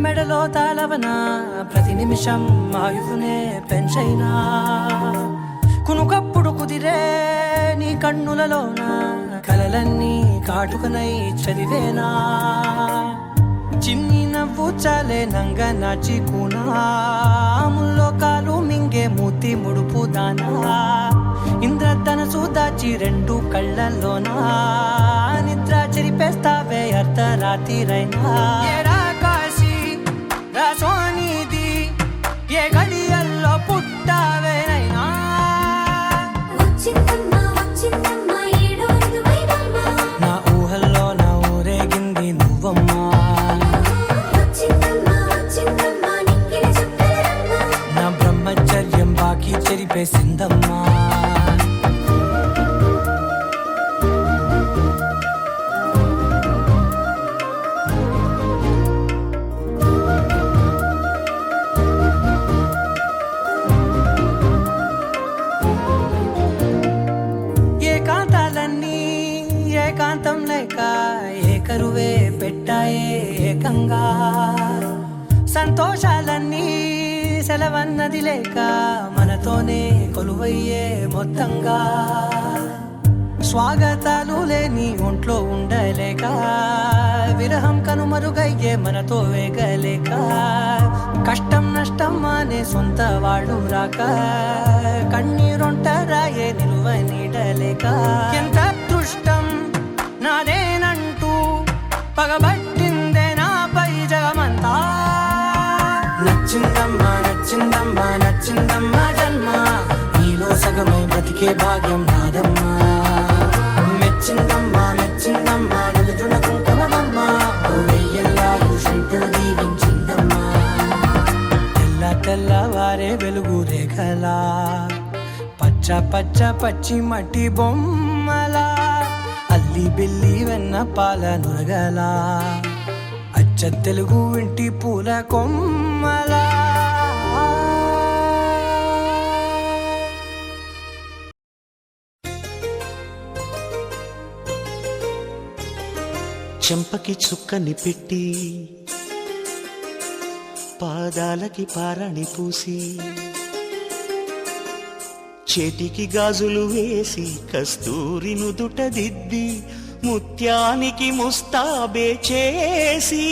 మెడలో తాళవన ప్రతి నిమిషం ఆయువునే పెంచైనా కునుకప్పుడు కుదిరే నీ కన్నులలోన కలలన్నీ కాటుకనై చదివేనా చిన్ని నవ్వు చాలే నంగ నాచి ముల్లోకాలు మింగే మూతి ముడుపు దానా ఇంద్రధనసు దాచి రెండు కళ్ళల్లోనా నిద్ర చెరిపేస్తావే అర్ధరాత్రిరైనా ఏరా కాశీ రాసోనిది ఏ గడియల్లో పుట్టావేనైనా వచ్చిందమ్మా వచ్చిందమ్మా ఏడో ఋతువైవమ్మా నా ఊహల్లో నా ఊరేగింది నువ్వమ్మా వచ్చిందమ్మా వచ్చిందమ్మా నిక్కిన చుక్కలమ్మా నా బ్రహ్మచర్యం బాకీ చెరిపేసిందమ్మా ఏకాంతాలన్నీ ఏకాంతం లేక ఏకరువే పెట్టాయే ఏకంగా సంతోషాలన్నీ సెలవన్నది లేక మనతోనే కొలువయ్యే మొత్తంగా స్వాగతాలు లేని ఒంట్లో ఉండలేక విరహం కనుమరుగయ్యే మనతో వేగలేక కష్టం నష్టం అనే సొంత వాడు రాక కన్నీరొంటరాయే నిలువ నీడలేక ఎంత అదృష్టం నాదేనంటూ పగబట్టిందే నాపై జగమంతా నచ్చిందమ్మా నచ్చిందమ్మా నచ్చిందమ్మా జన్మ నీలో సగమై బ్రతికే భాగ్యం నాదమ్మా మెచ్చిందమ్మా మెచ్చిందమ్మా నిలుచున కుంకుమమ్మా వెయ్యల్లాలు శంకులు దీవించిందమ్మా తెల్ల తెల్లవారే వెలుగు రేఖలా పచ్చ పచ్చ పచ్చి మట్టి బొమ్మలా అల్లి బిల్లి వెన్న పాల నురగలా అచ్చ తెలుగు ఇంటి పూల కొమ్మలా చెంపకి చుక్కని పెట్టి పాదాలకి పారాణి పూసి చేతికి గాజులు వేసి కస్తూరి నుదుట దిద్ది ముత్యానికి ముస్తాబే చేసి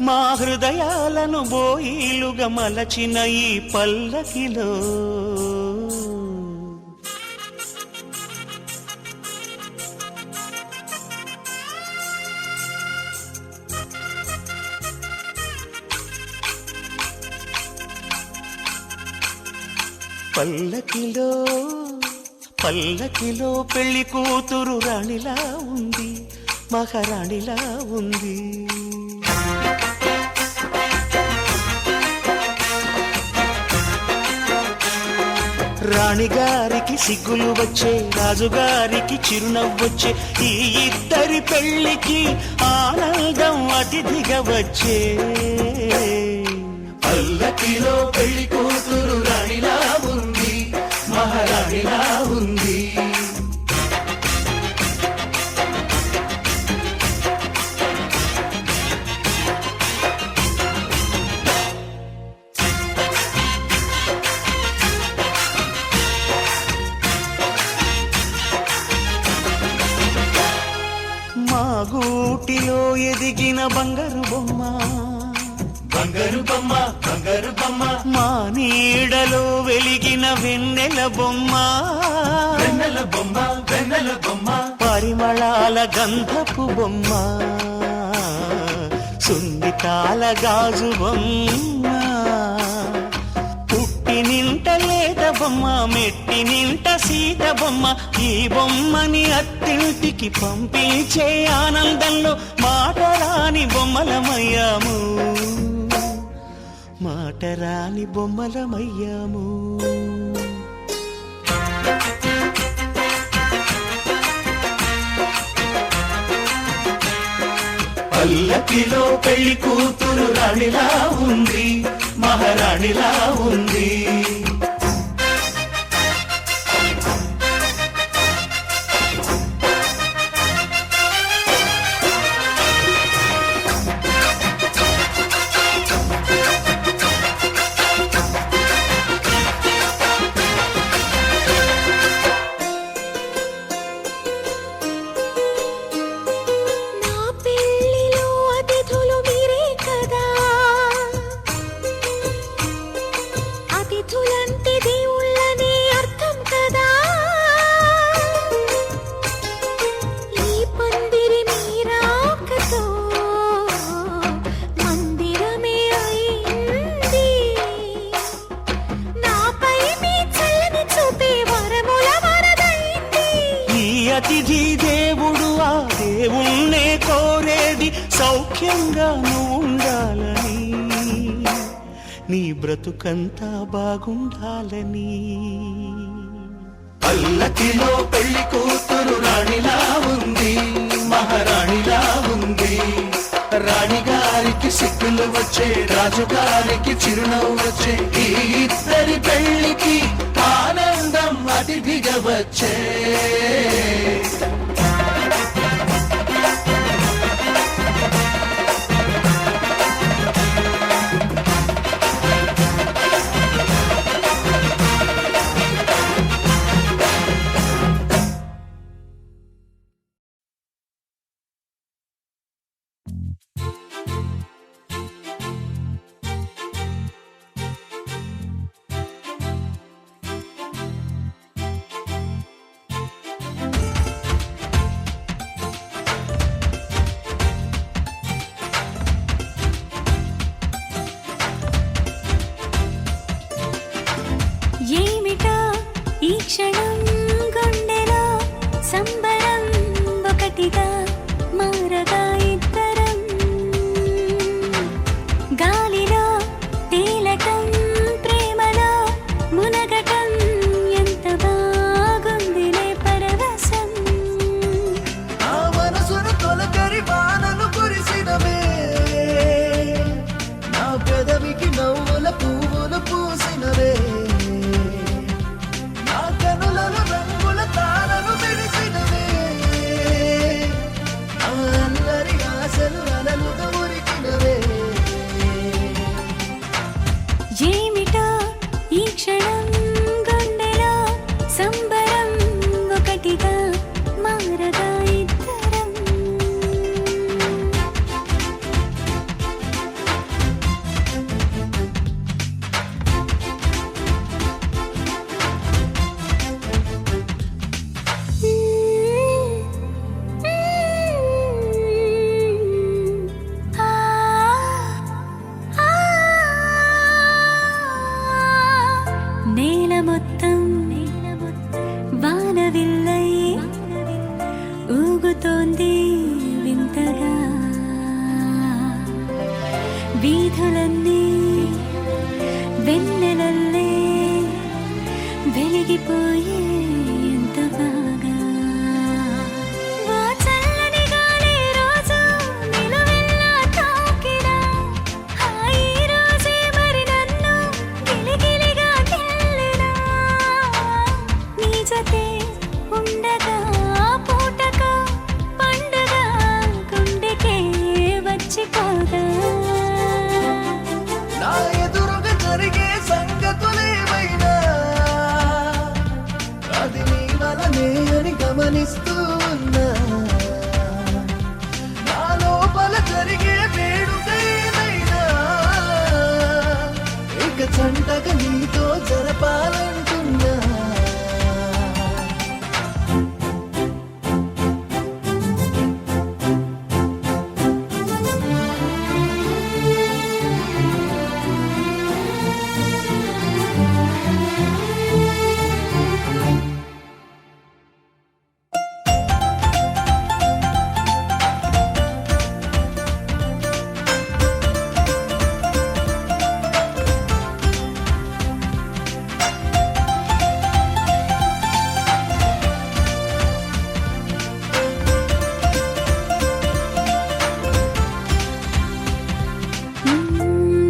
మా హృదయాలను బోయిలుగా మలచిన ఈ పల్లకిలో పల్లకిలో పల్లకిలో పెళ్లి కూతురు రాణిలా ఉంది మహారాణిలా ఉంది రాణిగారికి సిగ్గులు వచ్చే రాజుగారికి చిరునవ్వొచ్చే ఈ ఇద్దరి పెళ్లికి ఆనందం అతిథిగా వచ్చే పల్లకిలో పెళ్లి కూతురు రాణిలా ఉంది మహారాణిలా ఉంది మా గూటిలో ఎదిగిన బంగారు బొమ్మ బంగారు బొమ్మ బంగారు బొమ్మ మా నీడలో వెలిగిన వెన్నెల బొమ్మ వెన్నెల బొమ్మ వెన్నెల బొమ్మ పరిమళాల గంధపు బొమ్మ సున్నితాల గాజు బొమ్మ పుట్టి నింట లేత బొమ్మ మెట్టి నింట సీత బొమ్మ ఈ బొమ్మని అత్తింటికి పంపించే ఆనందంలో మాటరాని బొమ్మలమయ్యాము మాటరాని బొమ్మలమయ్యాము పల్లకిలో పెళ్లి కూతురు రాణిలా ఉంది మహారాణిలా ఉంది అతిథులంటే దేవుళ్ళని అర్థం కదా. ఈ పందిరి మీరాకతో మందిరమే అయింది. నాపై మీ చల్లని చూపే వరముల వరదైంది. ఈ అతిథి దేవుడు ఆ దేవుణ్ణే కోరేది సౌఖ్యంగా నువ్వు ఉండాలని, నీ బ్రతుకంతా బాగుండాలని. పల్లకిలో పెళ్లి కూతురు రాణిలా ఉంది, మహారాణిలా ఉంది. రాణిగారికి సిగ్గులు వచ్చే, రాజుగారికి చిరునవ్వు వచ్చే. ఈ ఇద్దరి పెళ్లికి ఆనందం అతిథిగా వచ్చే. ఏమిటో ఈ క్షణం గుండెలో సంబరం ఒకటిగా మారగా ఇద్దరం. గాలిలో తేలటం ప్రేమలో మునగటం ఎంత బాగుందిలే పరవశం. నా మనసును తొలకరి వానలు కురిసినవే, నా పెదవికి నవ్వుల పువ్వులు పూసినవే. నా కనులలో రంగుల తారలు మెరిసినవే, నా అల్లరి ఆశలు అలలుగా ఉరికినవే. ఏమిటో ఈ క్షణం గుండెలో సంబరం ఒకటిగా మారగా ఇద్దరం. నేల మొత్తం వానవిల్లై ఊగుతోంది వింతగా. వీధులన్నీ వెన్నెలల్లే వెలిగిపోయే ఎంత బాగా. ఓ చల్లని గాలి రోజు నిలువెల్లా తాకినా, ఈ రోజే మరి నన్ను గిలిగిలిగా గిల్లినా. నీ జతే ఉండగా పూటకు పండుగ గుండెకే వచ్చిపోదా. నా ఎదురుగా జరిగే సంగతులేమైనా అది నీ వలనే అని గమనిస్తూ ఉన్నా. నా లోపల జరిగే వేడుకైనా ఇక చంటగా నీతో జరపాలంటున్నా.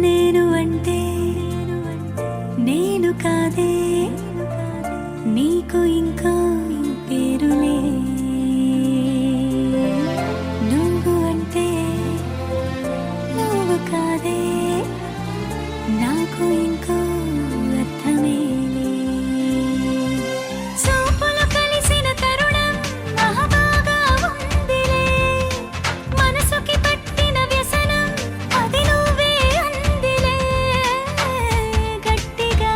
నేను అంటే నేను కాదే, నీకు ఇంకో పేరులే. నువ్వు అంటే నువ్వు కాదే, నాకు ఇంకో అర్థమేలే. చూపులు కలిసిన తరుణం మహాబాగా ఉందిలే. మనసుకి పట్టిన వ్యసనం అది నువ్వే అందిలే. గట్టిగా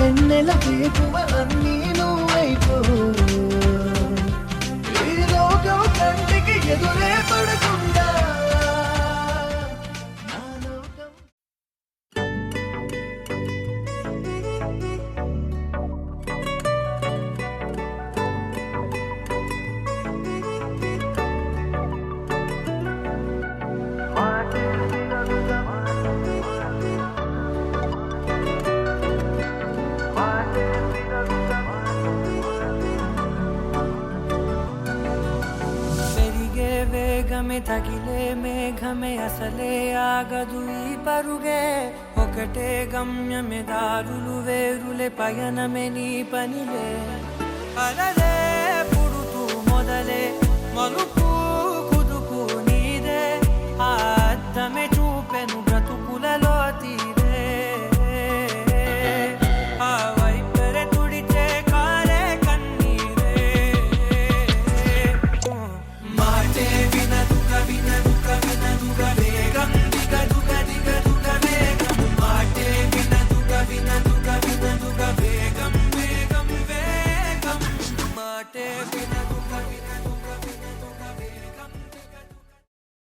వెన్నెల వేకువలన్నీ నువ్వైపో ఈ లోకం కంటికి ఎదురే పడకుండా నా లోకం పెరిగే వేగమే తగిలే మేఘమే అసలే ఆగదు ఈ పరుగే ఒకటే గమ్యమే దారులు వేరులే పయనమే నీ పనిలే అలలే పుడుతూ మొదలే మలుపు కుదుపు నీదే ఆ అద్దమే